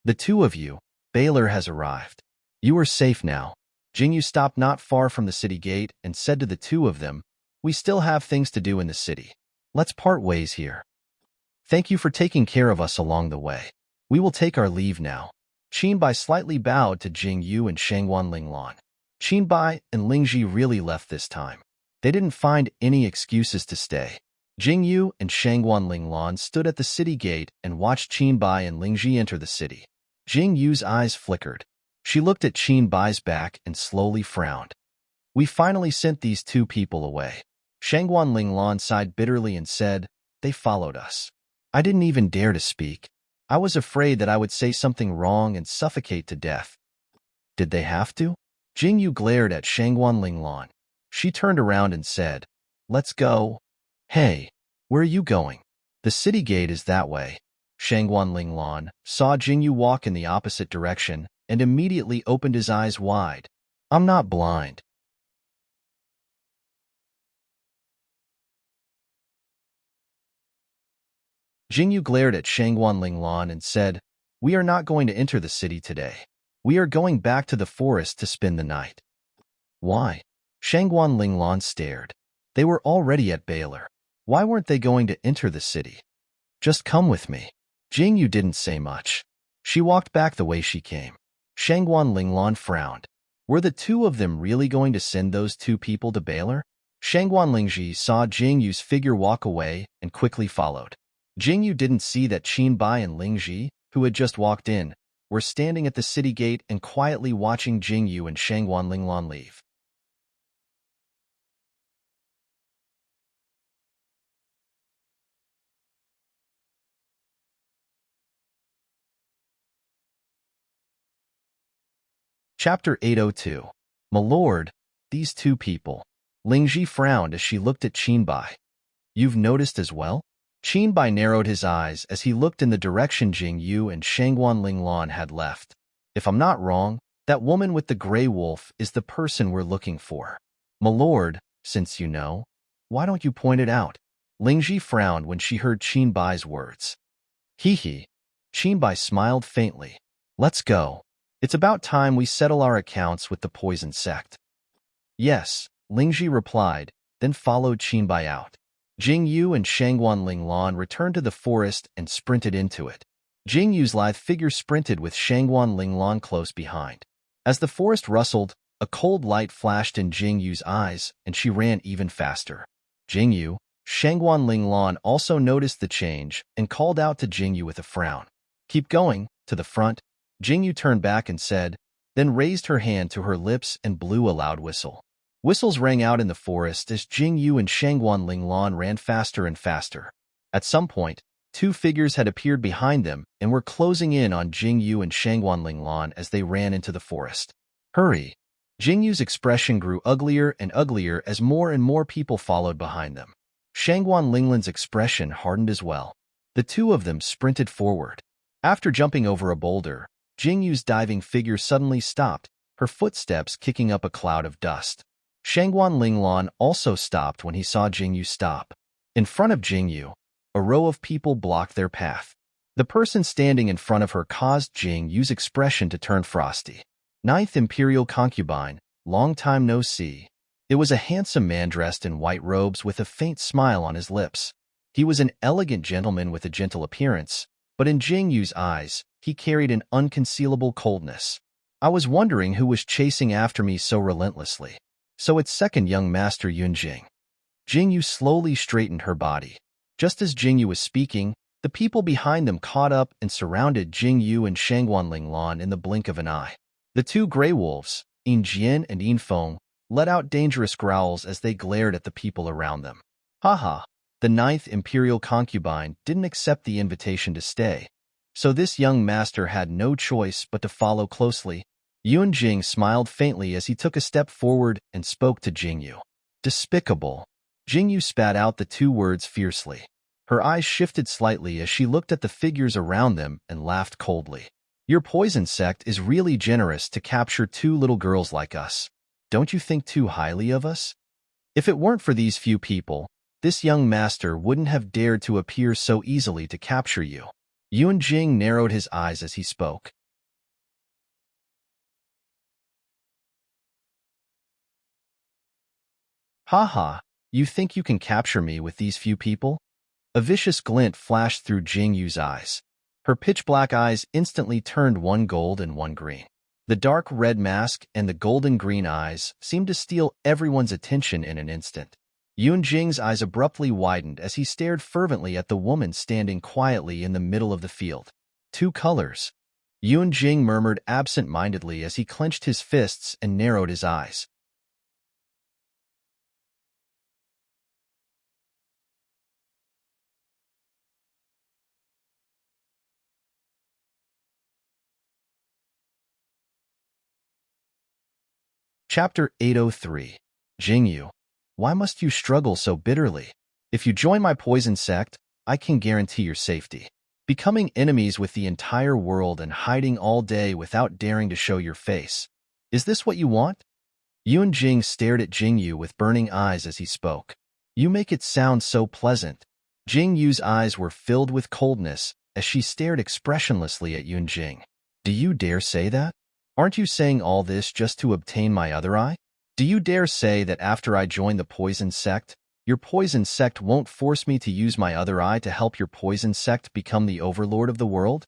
"The two of you, Baylor has arrived. You are safe now." Jing Yu stopped not far from the city gate and said to the two of them, "We still have things to do in the city. Let's part ways here. Thank you for taking care of us along the way. We will take our leave now." Qinbai slightly bowed to Jing Yu and Shangguan Linglan. Qinbai and Lingji really left this time. They didn't find any excuses to stay. Jing Yu and Shangguan Linglan stood at the city gate and watched Qinbai and Lingji enter the city. Jing Yu's eyes flickered. She looked at Qinbai's back and slowly frowned. "We finally sent these two people away." Shangguan Linglan sighed bitterly and said, "They followed us. I didn't even dare to speak. I was afraid that I would say something wrong and suffocate to death." "Did they have to?" Jing Yu glared at Shangguan Linglan. She turned around and said, "Let's go." "Hey, where are you going?" "The city gate is that way." Shangguan Linglan saw Jing Yu walk in the opposite direction and immediately opened his eyes wide. "I'm not blind." Jing Yu glared at Shangguan Linglan and said, "We are not going to enter the city today. We are going back to the forest to spend the night." "Why?" Shangguan Linglan stared. They were already at Baylor. Why weren't they going to enter the city? "Just come with me." Jing Yu didn't say much. She walked back the way she came. Shangguan Linglan frowned. Were the two of them really going to send those two people to Baylor? Shangguan Lingji saw Jing Yu's figure walk away and quickly followed. Jing Yu didn't see that Qinbai and Lingji, who had just walked in, were standing at the city gate and quietly watching Jing Yu and Shangguan Linglan leave. Chapter 802. "My lord, these two people." Lingji frowned as she looked at Qinbai. "You've noticed as well?" Qinbai narrowed his eyes as he looked in the direction Jing Yu and Shangguan Linglan had left. "If I'm not wrong, that woman with the gray wolf is the person we're looking for." "My lord, since you know, why don't you point it out?" Lingji frowned when she heard Qinbai's words. "Hee." Qinbai smiled faintly. "Let's go. It's about time we settle our accounts with the poison sect." "Yes," Lingji replied, then followed Qinbai out. Jing Yu and Shangguan Linglan returned to the forest and sprinted into it. Jing Yu's lithe figure sprinted with Shangguan Linglan close behind. As the forest rustled, a cold light flashed in Jing Yu's eyes, and she ran even faster. Jing Yu, Shangguan Linglan also noticed the change and called out to Jing Yu with a frown. "Keep going, to the front." Jing Yu turned back and said, then raised her hand to her lips and blew a loud whistle. Whistles rang out in the forest as Jing Yu and Shangguan Linglan ran faster and faster. At some point, two figures had appeared behind them and were closing in on Jing Yu and Shangguan Linglan as they ran into the forest. "Hurry!" Jing Yu's expression grew uglier and uglier as more and more people followed behind them. Shangguan Linglan's expression hardened as well. The two of them sprinted forward. After jumping over a boulder, Jing Yu's diving figure suddenly stopped, her footsteps kicking up a cloud of dust. Shangguan Linglan also stopped when he saw Jing Yu stop. In front of Jing Yu, a row of people blocked their path. The person standing in front of her caused Jing Yu's expression to turn frosty. Ninth Imperial Concubine, long time no see. It was a handsome man dressed in white robes with a faint smile on his lips. He was an elegant gentleman with a gentle appearance, but in Jing Yu's eyes, he carried an unconcealable coldness. "I was wondering who was chasing after me so relentlessly. So it's second young master Yunjing." Jing Yu slowly straightened her body. Just as Jingyu was speaking, the people behind them caught up and surrounded Jingyu and Shangguanlinglan in the blink of an eye. The two gray wolves, Yin Jian and Yin Feng, let out dangerous growls as they glared at the people around them. Haha, the ninth imperial concubine didn't accept the invitation to stay, so this young master had no choice but to follow closely. Yuan Jing smiled faintly as he took a step forward and spoke to Jingyu. Despicable. Jingyu spat out the two words fiercely. Her eyes shifted slightly as she looked at the figures around them and laughed coldly. Your poison sect is really generous to capture two little girls like us. Don't you think too highly of us? If it weren't for these few people, this young master wouldn't have dared to appear so easily to capture you. Yuan Jing narrowed his eyes as he spoke. Haha, you think you can capture me with these few people? A vicious glint flashed through Jingyu's eyes. Her pitch-black eyes instantly turned one gold and one green. The dark red mask and the golden-green eyes seemed to steal everyone's attention in an instant. Yuan Jing's eyes abruptly widened as he stared fervently at the woman standing quietly in the middle of the field. Two colors. Yuan Jing murmured absent-mindedly as he clenched his fists and narrowed his eyes. Chapter 803. Jingyu, why must you struggle so bitterly? If you join my poison sect, I can guarantee your safety. Becoming enemies with the entire world and hiding all day without daring to show your face. Is this what you want? Yuan Jing stared at Jingyu with burning eyes as he spoke. You make it sound so pleasant. Jingyu's eyes were filled with coldness as she stared expressionlessly at Yuan Jing. Do you dare say that? Aren't you saying all this just to obtain my other eye? Do you dare say that after I join the poison sect, your poison sect won't force me to use my other eye to help your poison sect become the overlord of the world?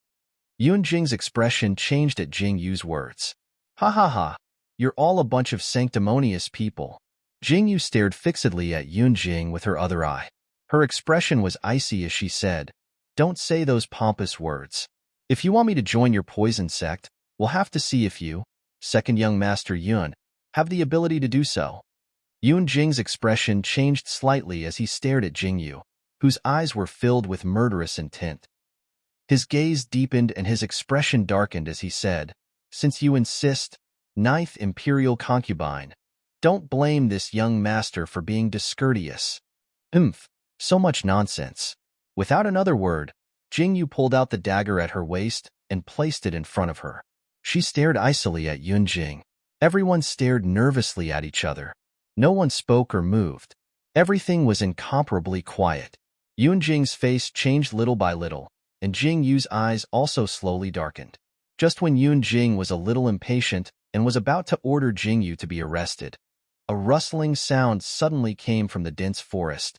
Yuan Jing's expression changed at Jingyu's words. Ha ha ha, you're all a bunch of sanctimonious people. Jingyu stared fixedly at Yuan Jing with her other eye. Her expression was icy as she said, Don't say those pompous words. If you want me to join your poison sect, we'll have to see if you, second young master Yuan, have the ability to do so. Yuan Jing's expression changed slightly as he stared at Jingyu, whose eyes were filled with murderous intent. His gaze deepened and his expression darkened as he said, Since you insist, ninth imperial concubine, don't blame this young master for being discourteous. So much nonsense. Without another word, Jingyu pulled out the dagger at her waist and placed it in front of her. She stared icily at Yuan Jing. Everyone stared nervously at each other. No one spoke or moved. Everything was incomparably quiet. Yuan Jing's face changed little by little, and Jingyu's eyes also slowly darkened. Just when Yuan Jing was a little impatient and was about to order Jingyu to be arrested, a rustling sound suddenly came from the dense forest.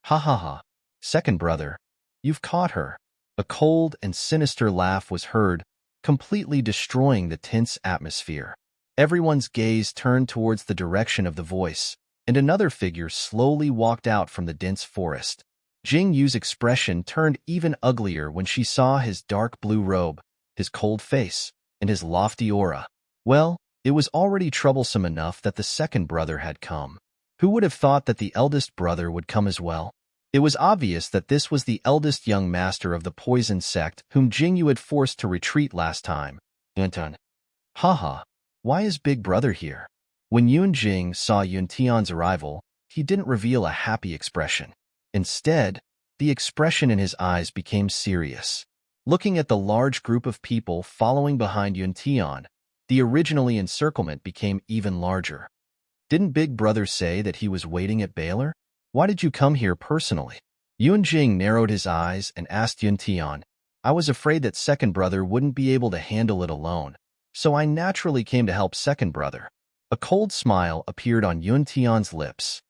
Ha ha ha, second brother, you've caught her. A cold and sinister laugh was heard, completely destroying the tense atmosphere. Everyone's gaze turned towards the direction of the voice, and another figure slowly walked out from the dense forest. Jingyu's expression turned even uglier when she saw his dark blue robe, his cold face, and his lofty aura. Well, it was already troublesome enough that the second brother had come. Who would have thought that the eldest brother would come as well? It was obvious that this was the eldest young master of the poison sect whom Jingyu had forced to retreat last time. Haha, why is Big Brother here? When Yuan Jing saw Yun Tian's arrival, he didn't reveal a happy expression. Instead, the expression in his eyes became serious. Looking at the large group of people following behind Yun Tian, the originally encirclement became even larger. Didn't Big Brother say that he was waiting at Baylor? Why did you come here personally? Yuan Jing narrowed his eyes and asked Yun Tian. I was afraid that second brother wouldn't be able to handle it alone, so I naturally came to help second brother. A cold smile appeared on Yun Tian's lips.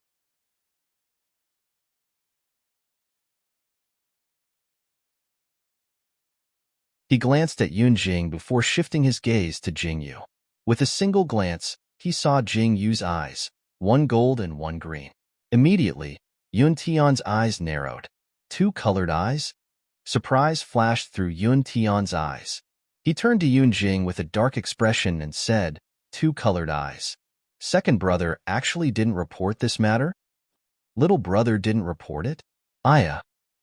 He glanced at Yuan Jing before shifting his gaze to Jingyu. With a single glance, he saw Jingyu's eyes, one gold and one green. Immediately, Yun Tian's eyes narrowed. Two colored eyes? Surprise flashed through Yun Tian's eyes. He turned to Yun Jing with a dark expression and said, two colored eyes. Second brother actually didn't report this matter? Little brother didn't report it? I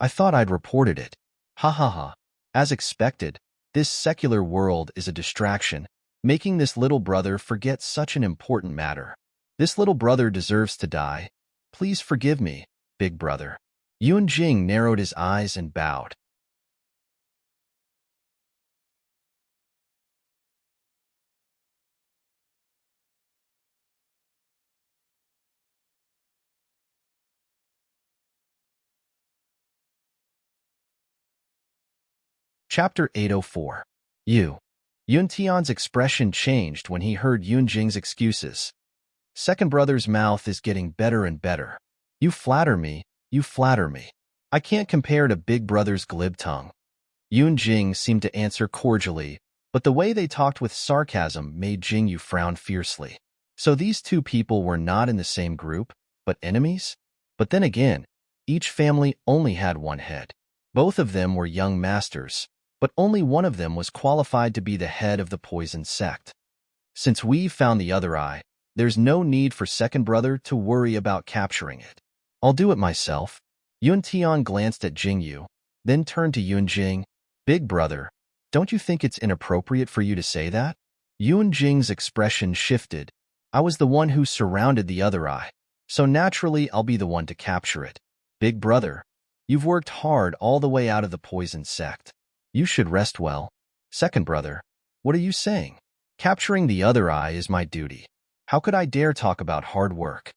thought I'd reported it. Ha ha ha. As expected, this secular world is a distraction, making this little brother forget such an important matter. This little brother deserves to die. Please forgive me, big brother. Yun Jing narrowed his eyes and bowed. Chapter 804. Yun Tian's expression changed when he heard Yun Jing's excuses. Second brother's mouth is getting better and better. You flatter me, you flatter me. I can't compare to big brother's glib tongue. Yun Jing seemed to answer cordially, but the way they talked with sarcasm made Jingyu frown fiercely. So these two people were not in the same group, but enemies? But then again, each family only had one head. Both of them were young masters, but only one of them was qualified to be the head of the poison sect. Since we've found the other eye, there's no need for second brother to worry about capturing it. I'll do it myself. Yun Tian glanced at Jingyu, then turned to Yun Jing. Big brother, don't you think it's inappropriate for you to say that? Yun Jing's expression shifted. I was the one who surrounded the other eye, so naturally I'll be the one to capture it. Big brother, you've worked hard all the way out of the poison sect. You should rest well. Second brother, what are you saying? Capturing the other eye is my duty. How could I dare talk about hard work?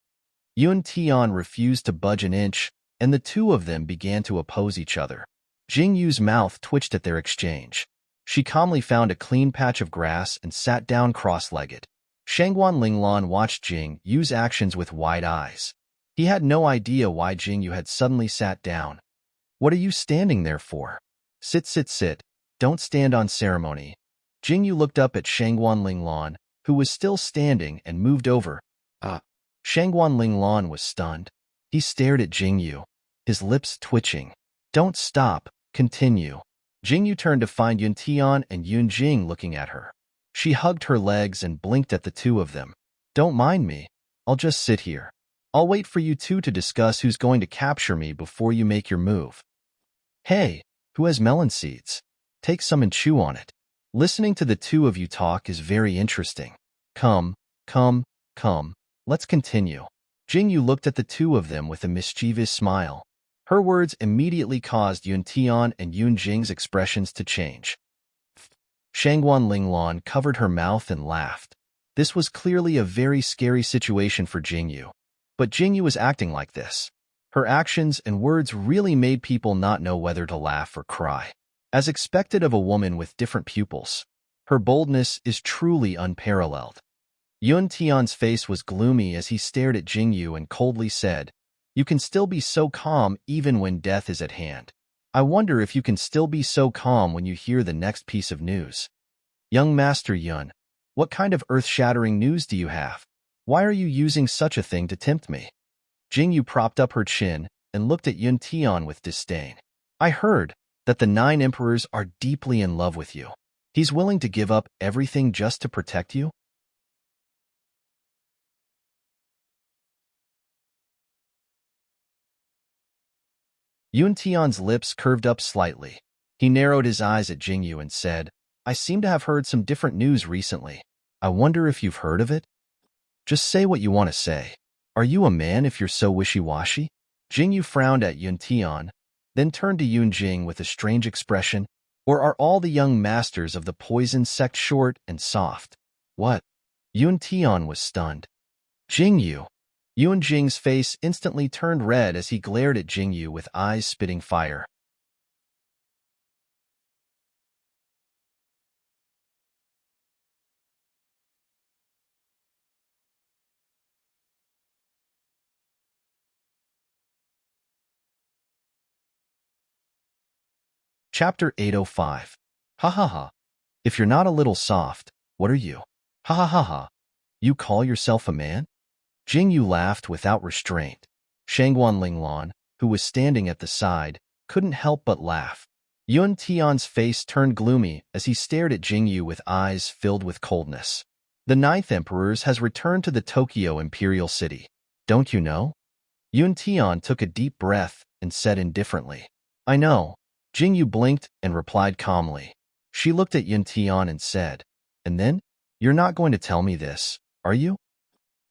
Yun Tian refused to budge an inch, and the two of them began to oppose each other. Jingyu's mouth twitched at their exchange. She calmly found a clean patch of grass and sat down cross-legged. Shangguan Linglan watched Jingyu's actions with wide eyes. He had no idea why Jingyu had suddenly sat down. What are you standing there for? Sit, sit, sit. Don't stand on ceremony. Jingyu looked up at Shangguan Linglan, who was still standing, and moved over. Shangguan Linglan was stunned. He stared at Jingyu, his lips twitching. Don't stop. Continue. Jingyu turned to find Yun Tian and Yun Jing looking at her. She hugged her legs and blinked at the two of them. Don't mind me. I'll just sit here. I'll wait for you two to discuss who's going to capture me before you make your move. Hey, who has melon seeds? Take some and chew on it. Listening to the two of you talk is very interesting. Come, let's continue. Jingyu looked at the two of them with a mischievous smile. Her words immediately caused Yun Tian and Yun Jing's expressions to change. Shangguan Linglan covered her mouth and laughed. This was clearly a very scary situation for Jingyu. But Jingyu was acting like this. Her actions and words really made people not know whether to laugh or cry. As expected of a woman with different pupils, her boldness is truly unparalleled. Yun Tian's face was gloomy as he stared at Jingyu and coldly said, You can still be so calm even when death is at hand. I wonder if you can still be so calm when you hear the next piece of news. Young Master Yun, what kind of earth-shattering news do you have? Why are you using such a thing to tempt me? Jingyu propped up her chin and looked at Yun Tian with disdain. I heard that the 9 emperors are deeply in love with you. He's willing to give up everything just to protect you? Yun Tian's lips curved up slightly. He narrowed his eyes at Jingyu and said, I seem to have heard some different news recently. I wonder if you've heard of it? Just say what you want to say. Are you a man if you're so wishy-washy? Jingyu frowned at Yun Tian, then turned to Yun Jing with a strange expression. Or are all the young masters of the poison sect short and soft? What? Yun Tian was stunned. Jingyu. Yun Jing's face instantly turned red as he glared at Jingyu with eyes spitting fire. Chapter 805. Ha ha ha. If you're not a little soft, what are you? Ha ha ha ha. You call yourself a man? Jingyu laughed without restraint. Shangguan Linglan, who was standing at the side, couldn't help but laugh. Yun Tian's face turned gloomy as he stared at Jingyu with eyes filled with coldness. The Ninth Emperor has returned to the Tokyo Imperial City. Don't you know? Yun Tian took a deep breath and said indifferently. I know. Jingyu blinked and replied calmly. She looked at Yun Tian and said, and then? You're not going to tell me this, are you?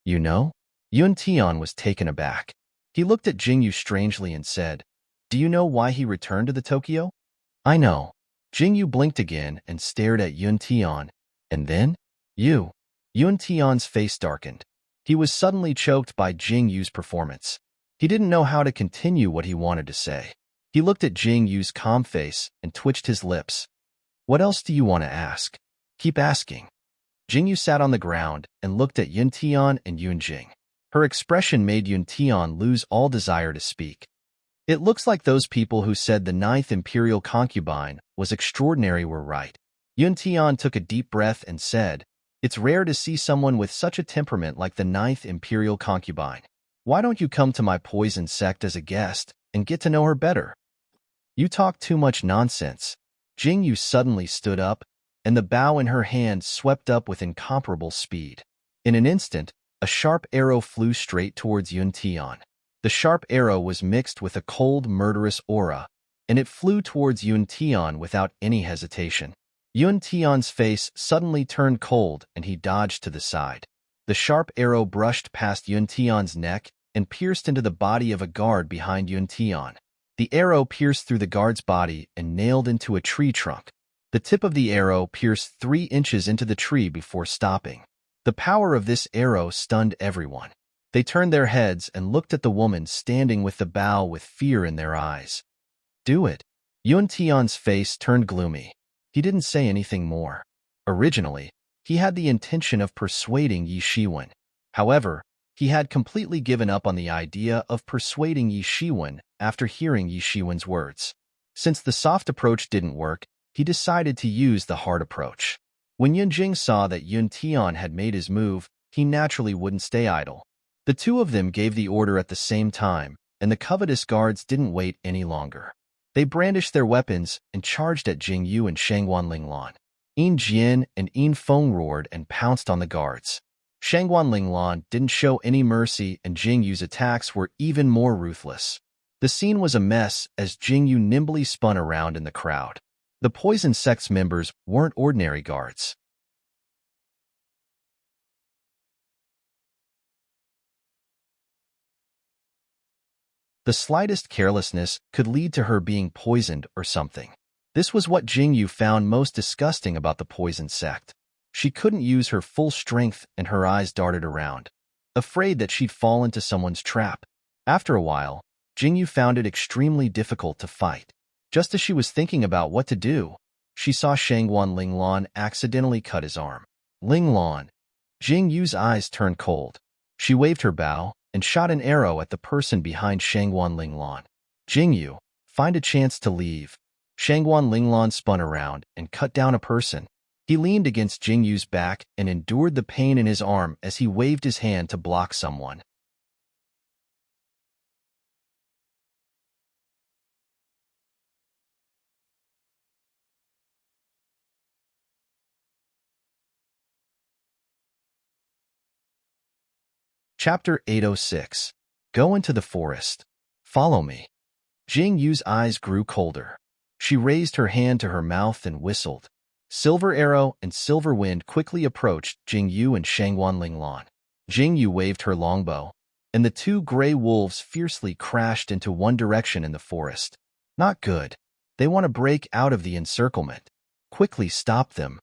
You know? Yun Tian was taken aback. He looked at Jingyu strangely and said, do you know why he returned to the Tokyo? I know. Jingyu blinked again and stared at Yun Tian. And then? You. Yun Tian's face darkened. He was suddenly choked by Jingyu's performance. He didn't know how to continue what he wanted to say. He looked at Jingyu's calm face and twitched his lips. What else do you want to ask? Keep asking. Jingyu sat on the ground and looked at Yun Tian and Yun Jing. Her expression made Yun Tian lose all desire to speak. It looks like those people who said the Ninth Imperial Concubine was extraordinary were right. Yun Tian took a deep breath and said, it's rare to see someone with such a temperament like the Ninth Imperial Concubine. Why don't you come to my poison sect as a guest and get to know her better? You talk too much nonsense. Jingyu suddenly stood up, and the bow in her hand swept up with incomparable speed. In an instant, a sharp arrow flew straight towards Yun Tian. The sharp arrow was mixed with a cold, murderous aura, and it flew towards Yun Tian without any hesitation. Yun Tian's face suddenly turned cold and he dodged to the side. The sharp arrow brushed past Yun Tian's neck and pierced into the body of a guard behind Yun Tian. The arrow pierced through the guard's body and nailed into a tree trunk. The tip of the arrow pierced 3 inches into the tree before stopping. The power of this arrow stunned everyone. They turned their heads and looked at the woman standing with the bow with fear in their eyes. Do it. Yun Tian's face turned gloomy. He didn't say anything more. Originally, he had the intention of persuading Yi Shiwen. However, he had completely given up on the idea of persuading Yi Shiwen after hearing Yi Shiwen's words. Since the soft approach didn't work, he decided to use the hard approach. When Yun Jing saw that Yun Tian had made his move, he naturally wouldn't stay idle. The two of them gave the order at the same time, and the covetous guards didn't wait any longer. They brandished their weapons and charged at Jingyu and Shangguan Linglan. Yin Jian and Yin Feng roared and pounced on the guards. Shangguan Linglan didn't show any mercy and Jingyu's attacks were even more ruthless. The scene was a mess as Jingyu nimbly spun around in the crowd. The poison sect's members weren't ordinary guards. The slightest carelessness could lead to her being poisoned or something. This was what Jingyu found most disgusting about the poison sect. She couldn't use her full strength and her eyes darted around, afraid that she'd fall into someone's trap. After a while, Jingyu found it extremely difficult to fight. Just as she was thinking about what to do, she saw Shangguan Linglan accidentally cut his arm. Linglan. Jingyu's eyes turned cold. She waved her bow and shot an arrow at the person behind Shangguan Linglan. Jingyu, find a chance to leave. Shangguan Linglan spun around and cut down a person. He leaned against Jingyu's back and endured the pain in his arm as he waved his hand to block someone. Chapter 806. Go into the forest. Follow me. Jingyu's eyes grew colder. She raised her hand to her mouth and whistled. Silver Arrow and Silver Wind quickly approached Jingyu and Shangguan Linglan. Jingyu waved her longbow, and the 2 gray wolves fiercely crashed into one direction in the forest. Not good. They want to break out of the encirclement. Quickly stop them.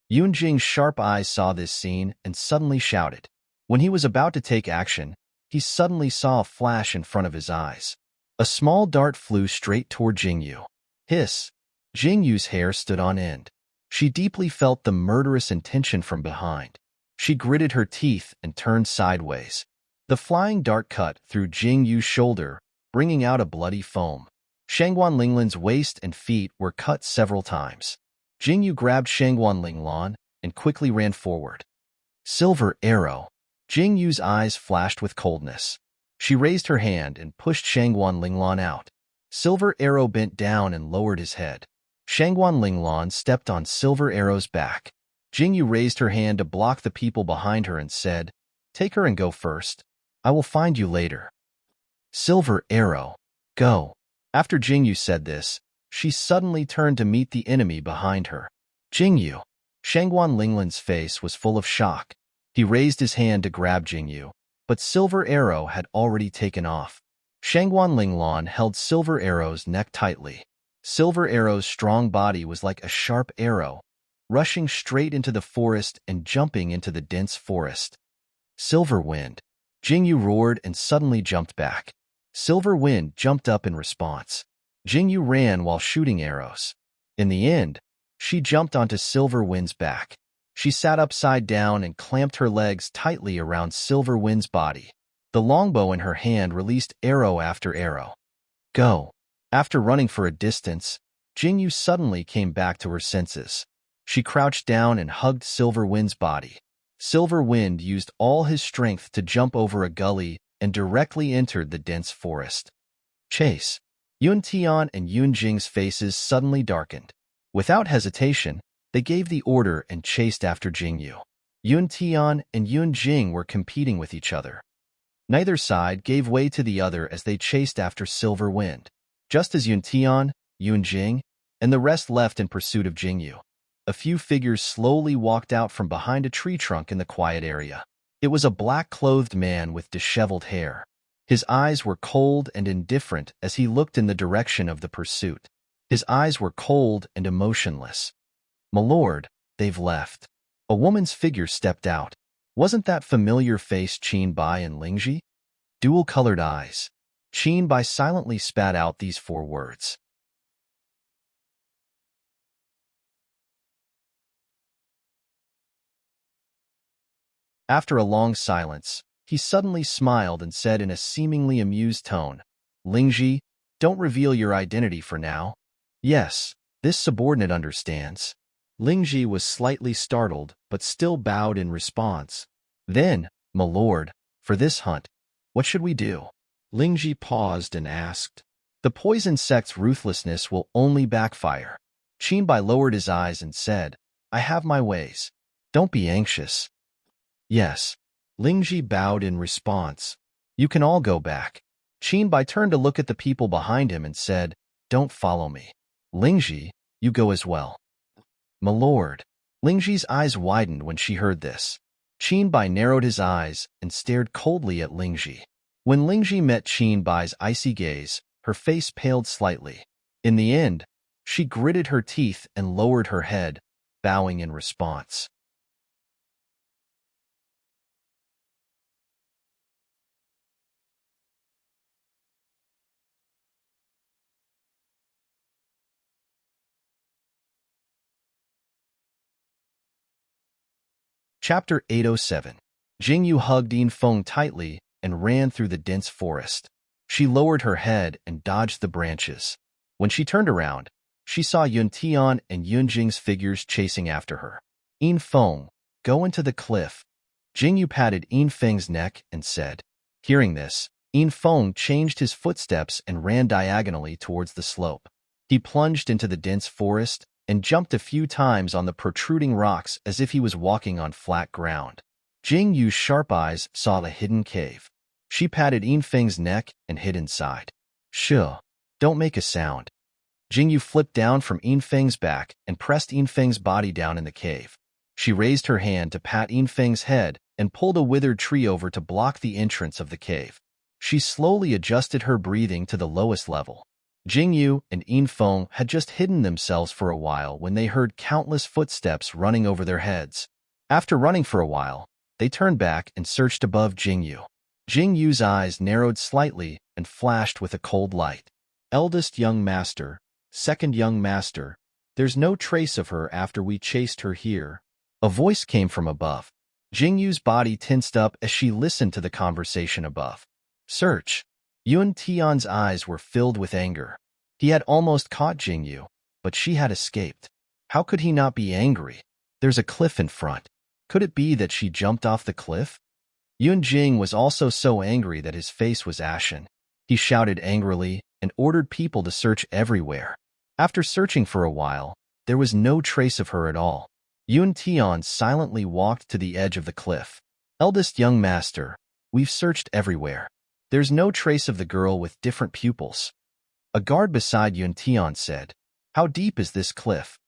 Yun Jing's sharp eyes saw this scene and suddenly shouted. When he was about to take action, he suddenly saw a flash in front of his eyes. A small dart flew straight toward Jingyu. Hiss! Jingyu's hair stood on end. She deeply felt the murderous intention from behind. She gritted her teeth and turned sideways. The flying dart cut through Jingyu's shoulder, bringing out a bloody foam. Shangguan Linglan's waist and feet were cut several times. Jingyu grabbed Shangguan Linglan and quickly ran forward. Silver Arrow! Jingyu's eyes flashed with coldness. She raised her hand and pushed Shangguan Linglan out. Silver Arrow bent down and lowered his head. Shangguan Linglan stepped on Silver Arrow's back. Jingyu raised her hand to block the people behind her and said, "Take her and go first. I will find you later." Silver Arrow, go. After Jingyu said this, she suddenly turned to meet the enemy behind her. Jingyu. Shangguan Linglan's face was full of shock. He raised his hand to grab Jingyu, but Silver Arrow had already taken off. Shangguan Linglan held Silver Arrow's neck tightly. Silver Arrow's strong body was like a sharp arrow, rushing straight into the forest and jumping into the dense forest. Silver Wind. Jingyu roared and suddenly jumped back. Silver Wind jumped up in response. Jingyu ran while shooting arrows. In the end, she jumped onto Silver Wind's back. She sat upside down and clamped her legs tightly around Silver Wind's body. The longbow in her hand released arrow after arrow. Go. After running for a distance, Jingyu suddenly came back to her senses. She crouched down and hugged Silver Wind's body. Silver Wind used all his strength to jump over a gully and directly entered the dense forest. Chase. Yun Tian and Yun Jing's faces suddenly darkened. Without hesitation, they gave the order and chased after Jingyu. Yun Tian and Yun Jing were competing with each other. Neither side gave way to the other as they chased after Silver Wind. Just as Yun Tian, Yun Jing, and the rest left in pursuit of Jingyu, a few figures slowly walked out from behind a tree trunk in the quiet area. It was a black-clothed man with disheveled hair. His eyes were cold and indifferent as he looked in the direction of the pursuit. His eyes were cold and emotionless. "My lord, they've left." A woman's figure stepped out. Wasn't that familiar face Qin Bai and Lingji? Dual-colored eyes. Qin Bai silently spat out these 4 words. After a long silence, he suddenly smiled and said in a seemingly amused tone, "Lingji, don't reveal your identity for now." "Yes, this subordinate understands." Lingji was slightly startled, but still bowed in response. "Then, my lord, for this hunt, what should we do?" Lingji paused and asked. "The poison sect's ruthlessness will only backfire." Qin Bai lowered his eyes and said, "I have my ways. Don't be anxious." "Yes." Lingji bowed in response. "You can all go back." Qin Bai turned to look at the people behind him and said, "Don't follow me." "Lingji, you go as well." "My lord." Lingji's eyes widened when she heard this. Qin Bai narrowed his eyes and stared coldly at Lingji. When Lingji met Qin Bai's icy gaze, her face paled slightly. In the end, she gritted her teeth and lowered her head, bowing in response. Chapter 807. Jingyu hugged Yin Feng tightly and ran through the dense forest. She lowered her head and dodged the branches. When she turned around, she saw Yun Tian and Yun Jing's figures chasing after her. "Yin Feng, go into the cliff." Jingyu patted Yin Feng's neck and said. Hearing this, Yin Feng changed his footsteps and ran diagonally towards the slope. He plunged into the dense forest and jumped a few times on the protruding rocks as if he was walking on flat ground. Jingyu's sharp eyes saw the hidden cave. She patted Yin Feng's neck and hid inside. "Shh, don't make a sound." Jingyu flipped down from Yin Feng's back and pressed Yin Feng's body down in the cave. She raised her hand to pat Yin Feng's head and pulled a withered tree over to block the entrance of the cave. She slowly adjusted her breathing to the lowest level. Jingyu and Yin Feng had just hidden themselves for a while when they heard countless footsteps running over their heads. After running for a while, they turned back and searched above Jingyu. Jingyu's eyes narrowed slightly and flashed with a cold light. "Eldest young master, second young master, there's no trace of her after we chased her here." A voice came from above. Jingyu's body tensed up as she listened to the conversation above. "Search." Yun Tian's eyes were filled with anger. He had almost caught Jingyu, but she had escaped. How could he not be angry? There's a cliff in front. Could it be that she jumped off the cliff? Yun Jing was also so angry that his face was ashen. He shouted angrily, and ordered people to search everywhere. After searching for a while, there was no trace of her at all. Tian silently walked to the edge of the cliff. Eldest young master, we've searched everywhere. There's no trace of the girl with different pupils. A guard beside Tian said, How deep is this cliff?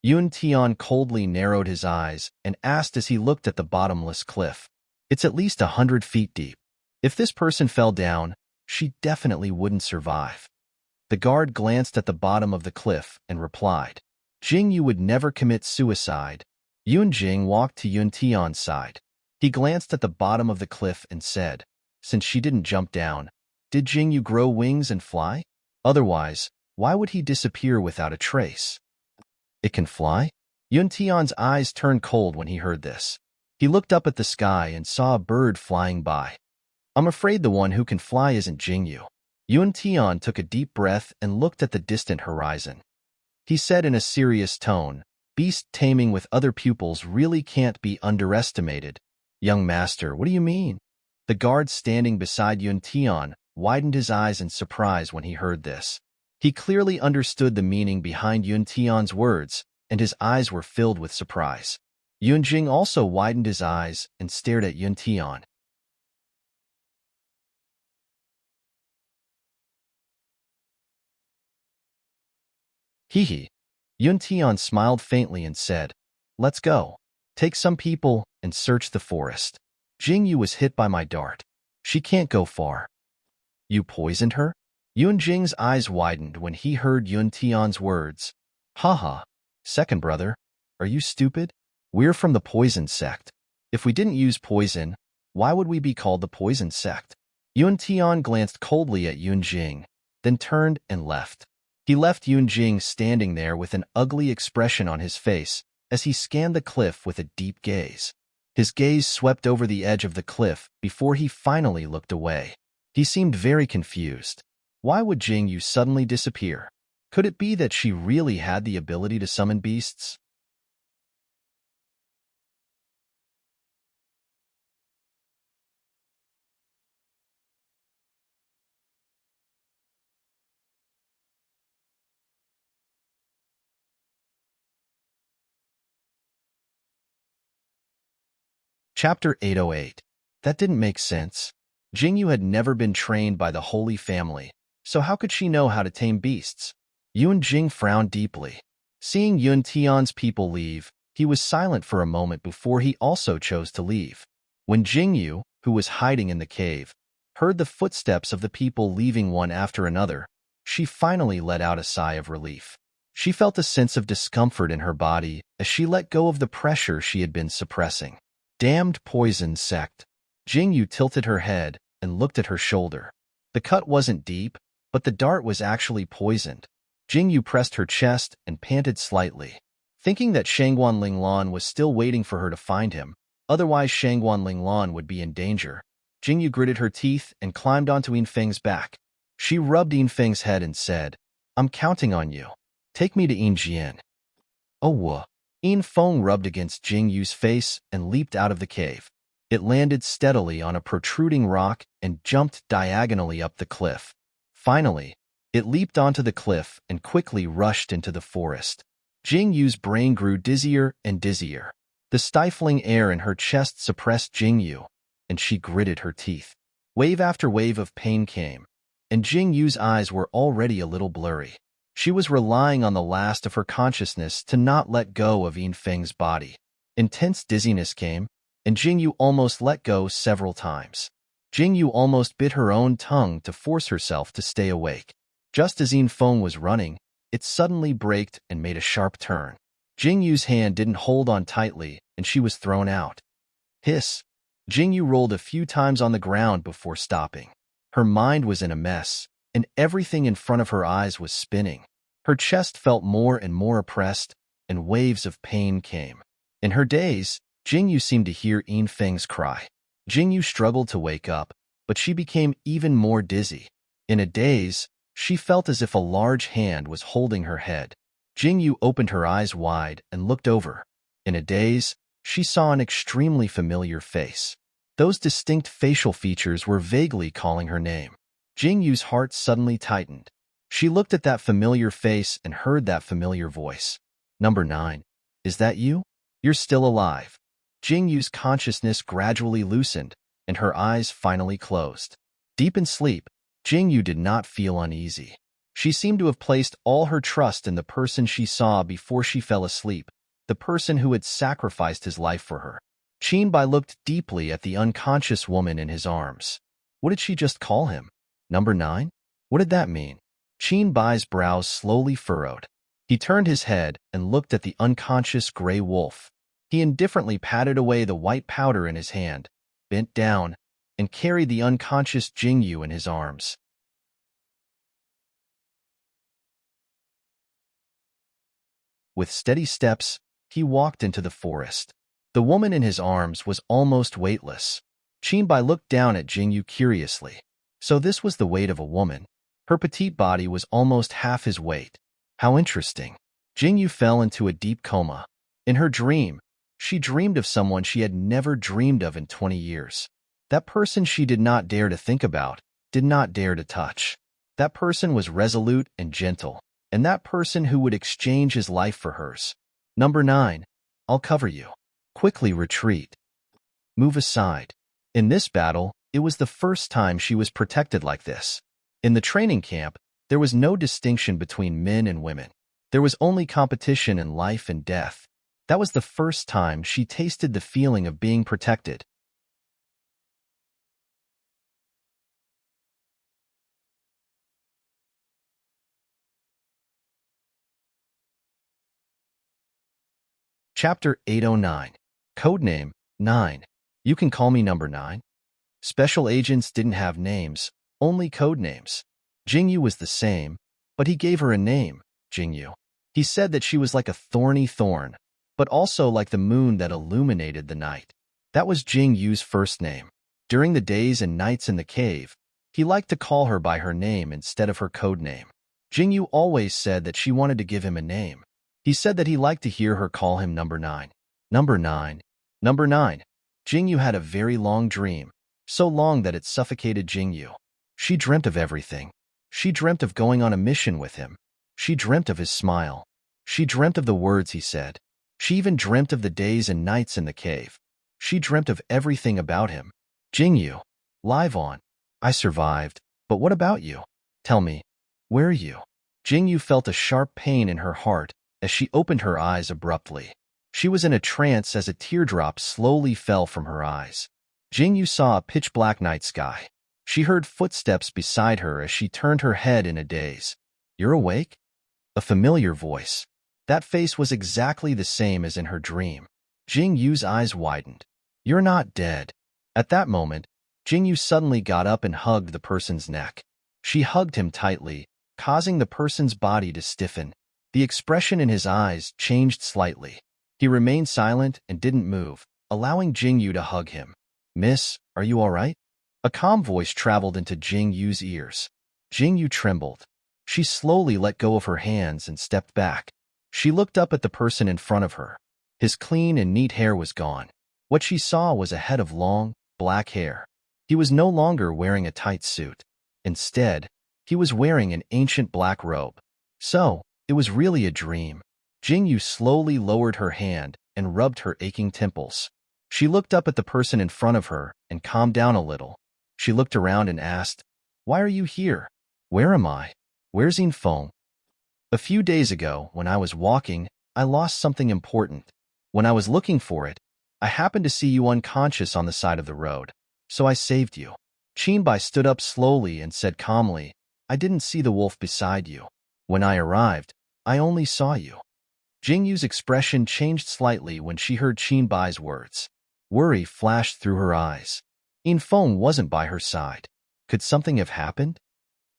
Tian coldly narrowed his eyes and asked as he looked at the bottomless cliff. It's at least 100 feet deep. If this person fell down, she definitely wouldn't survive. The guard glanced at the bottom of the cliff and replied, Jingyu would never commit suicide. Yunjing walked to Tian's side. He glanced at the bottom of the cliff and said, Since she didn't jump down, did Jingyu grow wings and fly? Otherwise, why would he disappear without a trace? It can fly? Tian's eyes turned cold when he heard this. He looked up at the sky and saw a bird flying by. I'm afraid the one who can fly isn't Jingyu. Tian took a deep breath and looked at the distant horizon. He said in a serious tone, Beast taming with other pupils really can't be underestimated. Young master, what do you mean? The guard standing beside Tian widened his eyes in surprise when he heard this. He clearly understood the meaning behind Tian's words, and his eyes were filled with surprise. Yunjing also widened his eyes and stared at Tian. Hee. Tian smiled faintly and said, Let's go. Take some people and search the forest. Jingyu was hit by my dart. She can't go far. You poisoned her? Yunjing's eyes widened when he heard Tian's words. Haha. Second brother, are you stupid? We're from the poison sect. If we didn't use poison, why would we be called the poison sect? Tian glanced coldly at Yunjing, then turned and left. He left Yunjing standing there with an ugly expression on his face as he scanned the cliff with a deep gaze. His gaze swept over the edge of the cliff before he finally looked away. He seemed very confused. Why would Jingyu suddenly disappear? Could it be that she really had the ability to summon beasts? Chapter 808. That didn't make sense. Jingyu had never been trained by the Holy Family, so how could she know how to tame beasts? Yunjing frowned deeply. Seeing Tian's people leave, he was silent for a moment before he also chose to leave. When Jingyu, who was hiding in the cave, heard the footsteps of the people leaving one after another, she finally let out a sigh of relief. She felt a sense of discomfort in her body as she let go of the pressure she had been suppressing. Damned poison sect. Jingyu tilted her head and looked at her shoulder. The cut wasn't deep, but the dart was actually poisoned. Jingyu pressed her chest and panted slightly. Thinking that Shangguan Linglan was still waiting for her to find him, otherwise Shangguan Linglan would be in danger, Jingyu gritted her teeth and climbed onto Yinfeng's back. She rubbed Yinfeng's head and said, I'm counting on you. Take me to Yinjian. Oh, wuh. Yinfeng rubbed against Jingyu's face and leaped out of the cave. It landed steadily on a protruding rock and jumped diagonally up the cliff. Finally, it leaped onto the cliff and quickly rushed into the forest. Jingyu's brain grew dizzier and dizzier. The stifling air in her chest suppressed Jingyu, and she gritted her teeth. Wave after wave of pain came, and Jingyu's eyes were already a little blurry. She was relying on the last of her consciousness to not let go of Yinfeng's body. Intense dizziness came, and Jingyu almost let go several times. Jingyu almost bit her own tongue to force herself to stay awake. Just as Yinfeng was running, it suddenly braked and made a sharp turn. Jingyu's hand didn't hold on tightly, and she was thrown out. Hiss! Jingyu rolled a few times on the ground before stopping. Her mind was in a mess, and everything in front of her eyes was spinning. Her chest felt more and more oppressed, and waves of pain came. In her daze, Jingyu seemed to hear Yinfeng's cry. Jingyu struggled to wake up, but she became even more dizzy. In a daze, she felt as if a large hand was holding her head. Jingyu opened her eyes wide and looked over. In a daze, she saw an extremely familiar face. Those distinct facial features were vaguely calling her name. Jingyu's heart suddenly tightened. She looked at that familiar face and heard that familiar voice. Number 9. Is that you? You're still alive. Jingyu's consciousness gradually loosened, and her eyes finally closed. Deep in sleep, Jingyu did not feel uneasy. She seemed to have placed all her trust in the person she saw before she fell asleep, the person who had sacrificed his life for her. Qinbai looked deeply at the unconscious woman in his arms. What did she just call him? Number 9? What did that mean? Qinbai's brows slowly furrowed. He turned his head and looked at the unconscious gray wolf. He indifferently patted away the white powder in his hand, bent down, and carried the unconscious Jingyu in his arms. With steady steps, he walked into the forest. The woman in his arms was almost weightless. Qinbai looked down at Jingyu curiously. So this was the weight of a woman. Her petite body was almost half his weight. How interesting. Jingyu fell into a deep coma. In her dream, she dreamed of someone she had never dreamed of in 20 years. That person she did not dare to think about, did not dare to touch. That person was resolute and gentle, and that person who would exchange his life for hers. Number 9. I'll cover you. Quickly retreat. Move aside. In this battle, it was the first time she was protected like this. In the training camp, there was no distinction between men and women. There was only competition in life and death. That was the first time she tasted the feeling of being protected. Chapter 809. Codename 9. You can call me Number 9. Special agents didn't have names, only code names. Jingyu was the same, but he gave her a name, Jingyu. He said that she was like a thorny thorn, but also like the moon that illuminated the night. That was Jingyu's first name. During the days and nights in the cave, he liked to call her by her name instead of her code name. Jingyu always said that she wanted to give him a name. He said that he liked to hear her call him Number 9. Number 9. Number 9. Jingyu had a very long dream, so long that it suffocated Jingyu. She dreamt of everything. She dreamt of going on a mission with him. She dreamt of his smile. She dreamt of the words he said. She even dreamt of the days and nights in the cave. She dreamt of everything about him. Jingyu. Live on. I survived, but what about you? Tell me, where are you? Jingyu felt a sharp pain in her heart as she opened her eyes abruptly. She was in a trance as a teardrop slowly fell from her eyes. Jingyu saw a pitch-black night sky. She heard footsteps beside her as she turned her head in a daze. You're awake? A familiar voice. That face was exactly the same as in her dream. Jingyu's eyes widened. You're not dead. At that moment, Jingyu suddenly got up and hugged the person's neck. She hugged him tightly, causing the person's body to stiffen. The expression in his eyes changed slightly. He remained silent and didn't move, allowing Jingyu to hug him. Miss, are you all right? A calm voice traveled into Jingyu's ears. Jingyu trembled. She slowly let go of her hands and stepped back. She looked up at the person in front of her. His clean and neat hair was gone. What she saw was a head of long, black hair. He was no longer wearing a tight suit. Instead, he was wearing an ancient black robe. So, it was really a dream. Jingyu slowly lowered her hand and rubbed her aching temples. She looked up at the person in front of her and calmed down a little. She looked around and asked, Why are you here? Where am I? Where's Infeng? A few days ago, when I was walking, I lost something important. When I was looking for it, I happened to see you unconscious on the side of the road, so I saved you. Qinbai stood up slowly and said calmly, I didn't see the wolf beside you. When I arrived, I only saw you. Jingyu's expression changed slightly when she heard Qinbai's words. Worry flashed through her eyes. Infeng wasn't by her side. Could something have happened?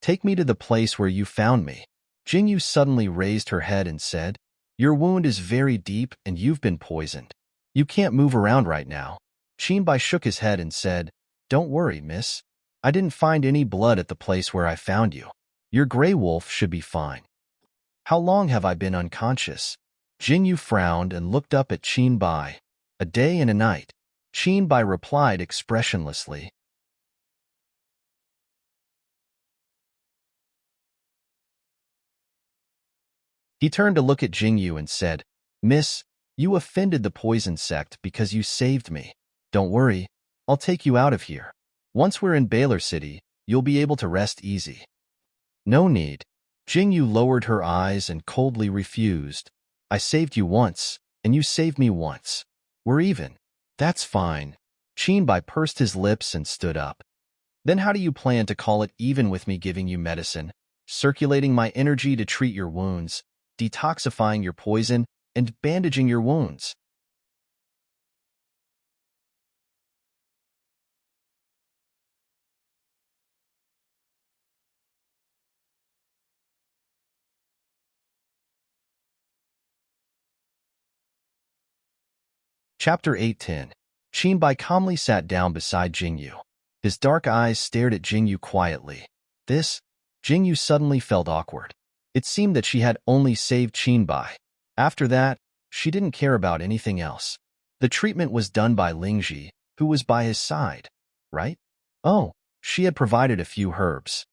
Take me to the place where you found me. Jingyu suddenly raised her head and said, Your wound is very deep and you've been poisoned. You can't move around right now. Qinbai shook his head and said, Don't worry, miss. I didn't find any blood at the place where I found you. Your gray wolf should be fine. How long have I been unconscious? Jingyu frowned and looked up at Qinbai. A day and a night. Qinbai replied expressionlessly. He turned to look at Jingyu and said, "Miss, you offended the poison sect because you saved me. Don't worry, I'll take you out of here. Once we're in Baylor City, you'll be able to rest easy." "No need." Jingyu lowered her eyes and coldly refused. "I saved you once, and you saved me once. We're even." "That's fine." Qinbai pursed his lips and stood up. "Then how do you plan to call it even with me giving you medicine, circulating my energy to treat your wounds, detoxifying your poison, and bandaging your wounds?" Chapter 8:10. Qinbai calmly sat down beside Jingyu. His dark eyes stared at Jingyu quietly. This, Jingyu suddenly felt awkward. It seemed that she had only saved Qinbai. After that, she didn't care about anything else. The treatment was done by Lingji, who was by his side, right? Oh, she had provided a few herbs.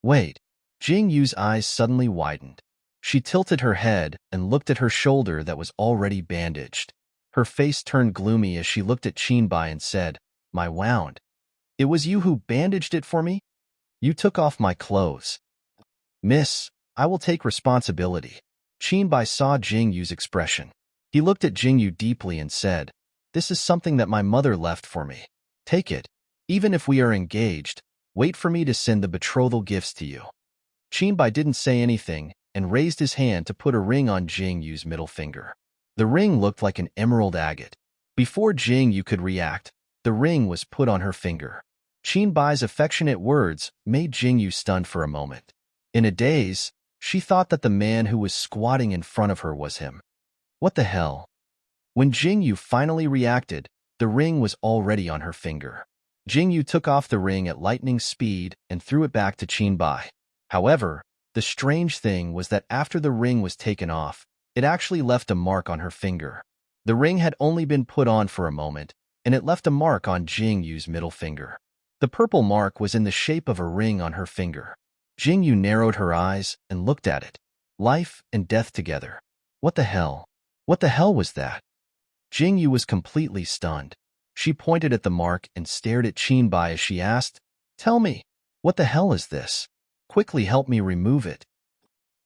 Wait. Jingyu's eyes suddenly widened. She tilted her head and looked at her shoulder that was already bandaged. Her face turned gloomy as she looked at Qinbai and said, "My wound. It was you who bandaged it for me? You took off my clothes." "Miss, I will take responsibility." Qinbai saw Jingyu's expression. He looked at Jingyu deeply and said, "This is something that my mother left for me. Take it. Even if we are engaged, wait for me to send the betrothal gifts to you." Qinbai didn't say anything and raised his hand to put a ring on Jingyu's middle finger. The ring looked like an emerald agate. Before Jingyu could react, the ring was put on her finger. Qinbai's affectionate words made Jingyu stunned for a moment. In a daze, she thought that the man who was squatting in front of her was him. What the hell? When Jingyu finally reacted, the ring was already on her finger. Jingyu took off the ring at lightning speed and threw it back to Qinbai. However, the strange thing was that after the ring was taken off, it actually left a mark on her finger. The ring had only been put on for a moment, and it left a mark on Jingyu's middle finger. The purple mark was in the shape of a ring on her finger. Jingyu narrowed her eyes and looked at it. Life and death together. What the hell? What the hell was that? Jingyu was completely stunned. She pointed at the mark and stared at Qinbai as she asked, "Tell me, what the hell is this? Quickly help me remove it."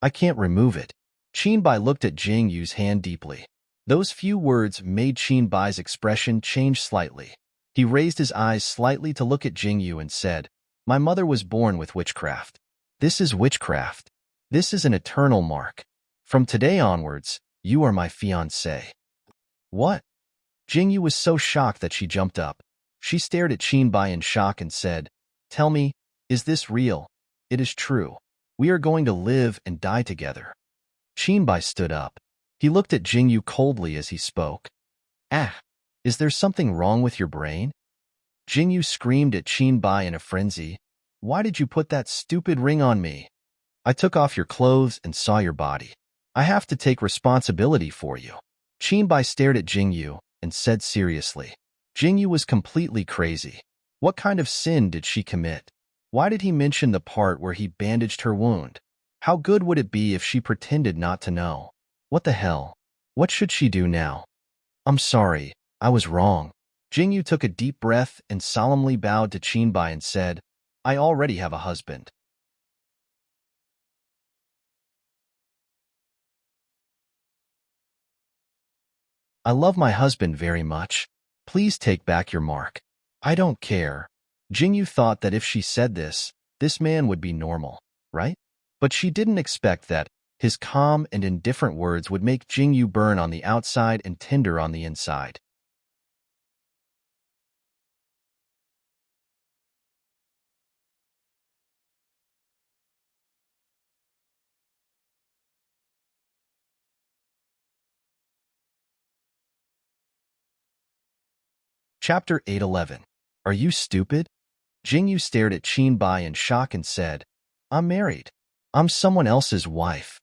"I can't remove it." Qinbai looked at Jingyu's hand deeply. Those few words made Qinbai's expression change slightly. He raised his eyes slightly to look at Jingyu and said, "My mother was born with witchcraft. This is witchcraft. This is an eternal mark. From today onwards, you are my fiancé." "What?" Jingyu was so shocked that she jumped up. She stared at Qinbai in shock and said, "Tell me, is this real?" "It is true. We are going to live and die together." Qinbai stood up. He looked at Jingyu coldly as he spoke. "Ah, is there something wrong with your brain?" Jingyu screamed at Qinbai in a frenzy. "Why did you put that stupid ring on me? I took off your clothes and saw your body. I have to take responsibility for you." Qinbai stared at Jingyu and said seriously. Jingyu was completely crazy. What kind of sin did she commit? Why did he mention the part where he bandaged her wound? How good would it be if she pretended not to know? What the hell? What should she do now? "I'm sorry, I was wrong." Jingyu took a deep breath and solemnly bowed to Qinbai and said, "I already have a husband." "I love my husband very much. Please take back your mark." "I don't care." Jingyu thought that if she said this man would be normal, right? But she didn't expect that his calm and indifferent words would make Jingyu burn on the outside and tender on the inside. Chapter 8:11. Are you stupid? Jingyu stared at Qinbai in shock and said, "I'm married. I'm someone else's wife."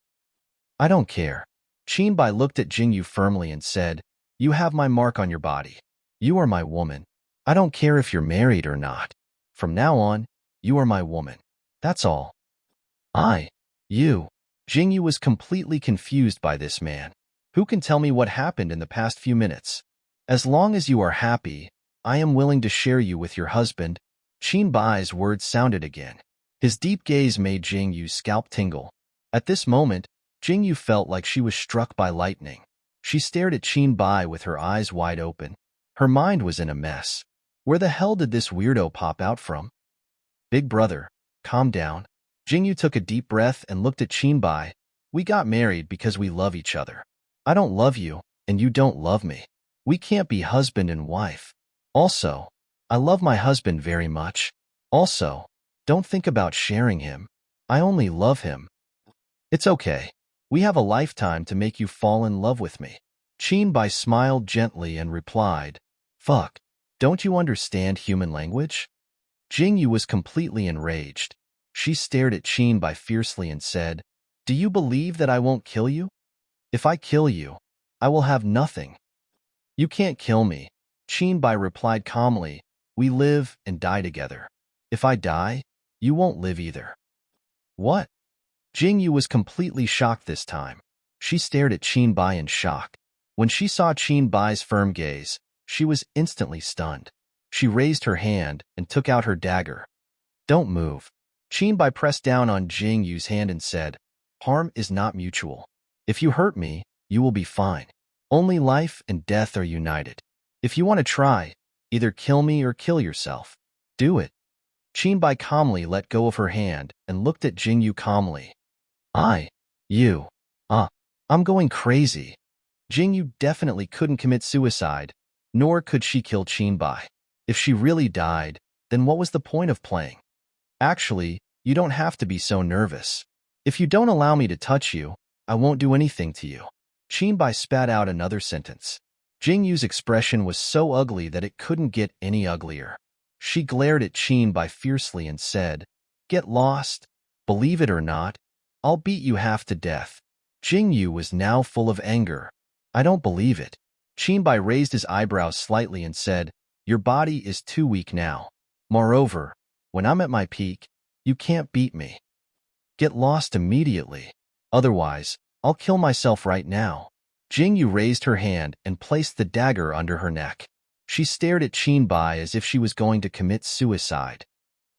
"I don't care." Qinbai looked at Jingyu firmly and said, "You have my mark on your body. You are my woman. I don't care if you're married or not. From now on, you are my woman. That's all." "I, you." Jingyu was completely confused by this man. Who can tell me what happened in the past few minutes? As long as you are happy, I am willing to share you with your husband. Qin Bai's words sounded again. His deep gaze made Jingyu's scalp tingle. At this moment, Jingyu felt like she was struck by lightning. She stared at Qin Bai with her eyes wide open. Her mind was in a mess. Where the hell did this weirdo pop out from? Big brother, calm down. Jingyu took a deep breath and looked at Qin Bai. We got married because we love each other. I don't love you, and you don't love me. We can't be husband and wife. Also, I love my husband very much. Also, don't think about sharing him. I only love him. It's okay. We have a lifetime to make you fall in love with me. Qin Bai smiled gently and replied, Fuck, don't you understand human language? Jingyu was completely enraged. She stared at Qin Bai fiercely and said, Do you believe that I won't kill you? If I kill you, I will have nothing. You can't kill me. Qin Bai replied calmly, We live and die together. If I die, you won't live either. What? Jingyu was completely shocked this time. She stared at Qin Bai in shock. When she saw Qin Bai's firm gaze, she was instantly stunned. She raised her hand and took out her dagger. Don't move. Qin Bai pressed down on Jingyu's hand and said, Harm is not mutual. If you hurt me, you will be fine. Only life and death are united. If you want to try, either kill me or kill yourself. Do it. Qin Bai calmly let go of her hand and looked at Jingyu calmly. I'm going crazy. Jingyu definitely couldn't commit suicide, nor could she kill Qin Bai. If she really died, then what was the point of playing? Actually, you don't have to be so nervous. If you don't allow me to touch you, I won't do anything to you. Qin Bai spat out another sentence. Jingyu's expression was so ugly that it couldn't get any uglier. She glared at Qin Bai fiercely and said, Get lost. Believe it or not, I'll beat you half to death. Jingyu was now full of anger. I don't believe it. Qin Bai raised his eyebrows slightly and said, Your body is too weak now. Moreover, when I'm at my peak, you can't beat me. Get lost immediately. Otherwise, I'll kill myself right now. Jingyu raised her hand and placed the dagger under her neck. She stared at Qin Bai as if she was going to commit suicide.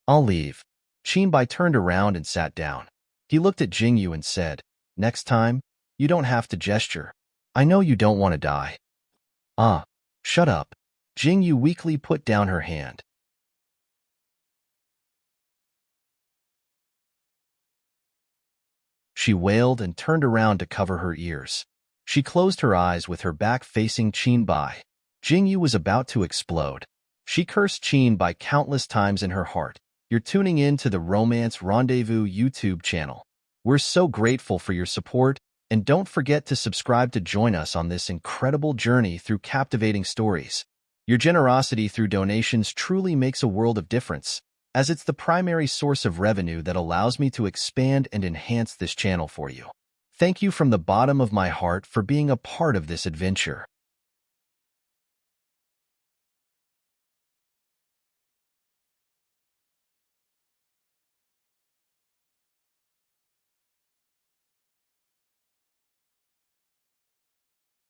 I'll leave. Qin Bai turned around and sat down. He looked at Jingyu and said, Next time, you don't have to gesture. I know you don't want to die. Shut up. Jingyu weakly put down her hand. She wailed and turned around to cover her ears. She closed her eyes with her back facing Qin Bai. Jingyu was about to explode. She cursed Qin Bai countless times in her heart. You're tuning in to the Romance Rendezvous YouTube channel. We're so grateful for your support, and don't forget to subscribe to join us on this incredible journey through captivating stories. Your generosity through donations truly makes a world of difference, as it's the primary source of revenue that allows me to expand and enhance this channel for you. Thank you from the bottom of my heart for being a part of this adventure.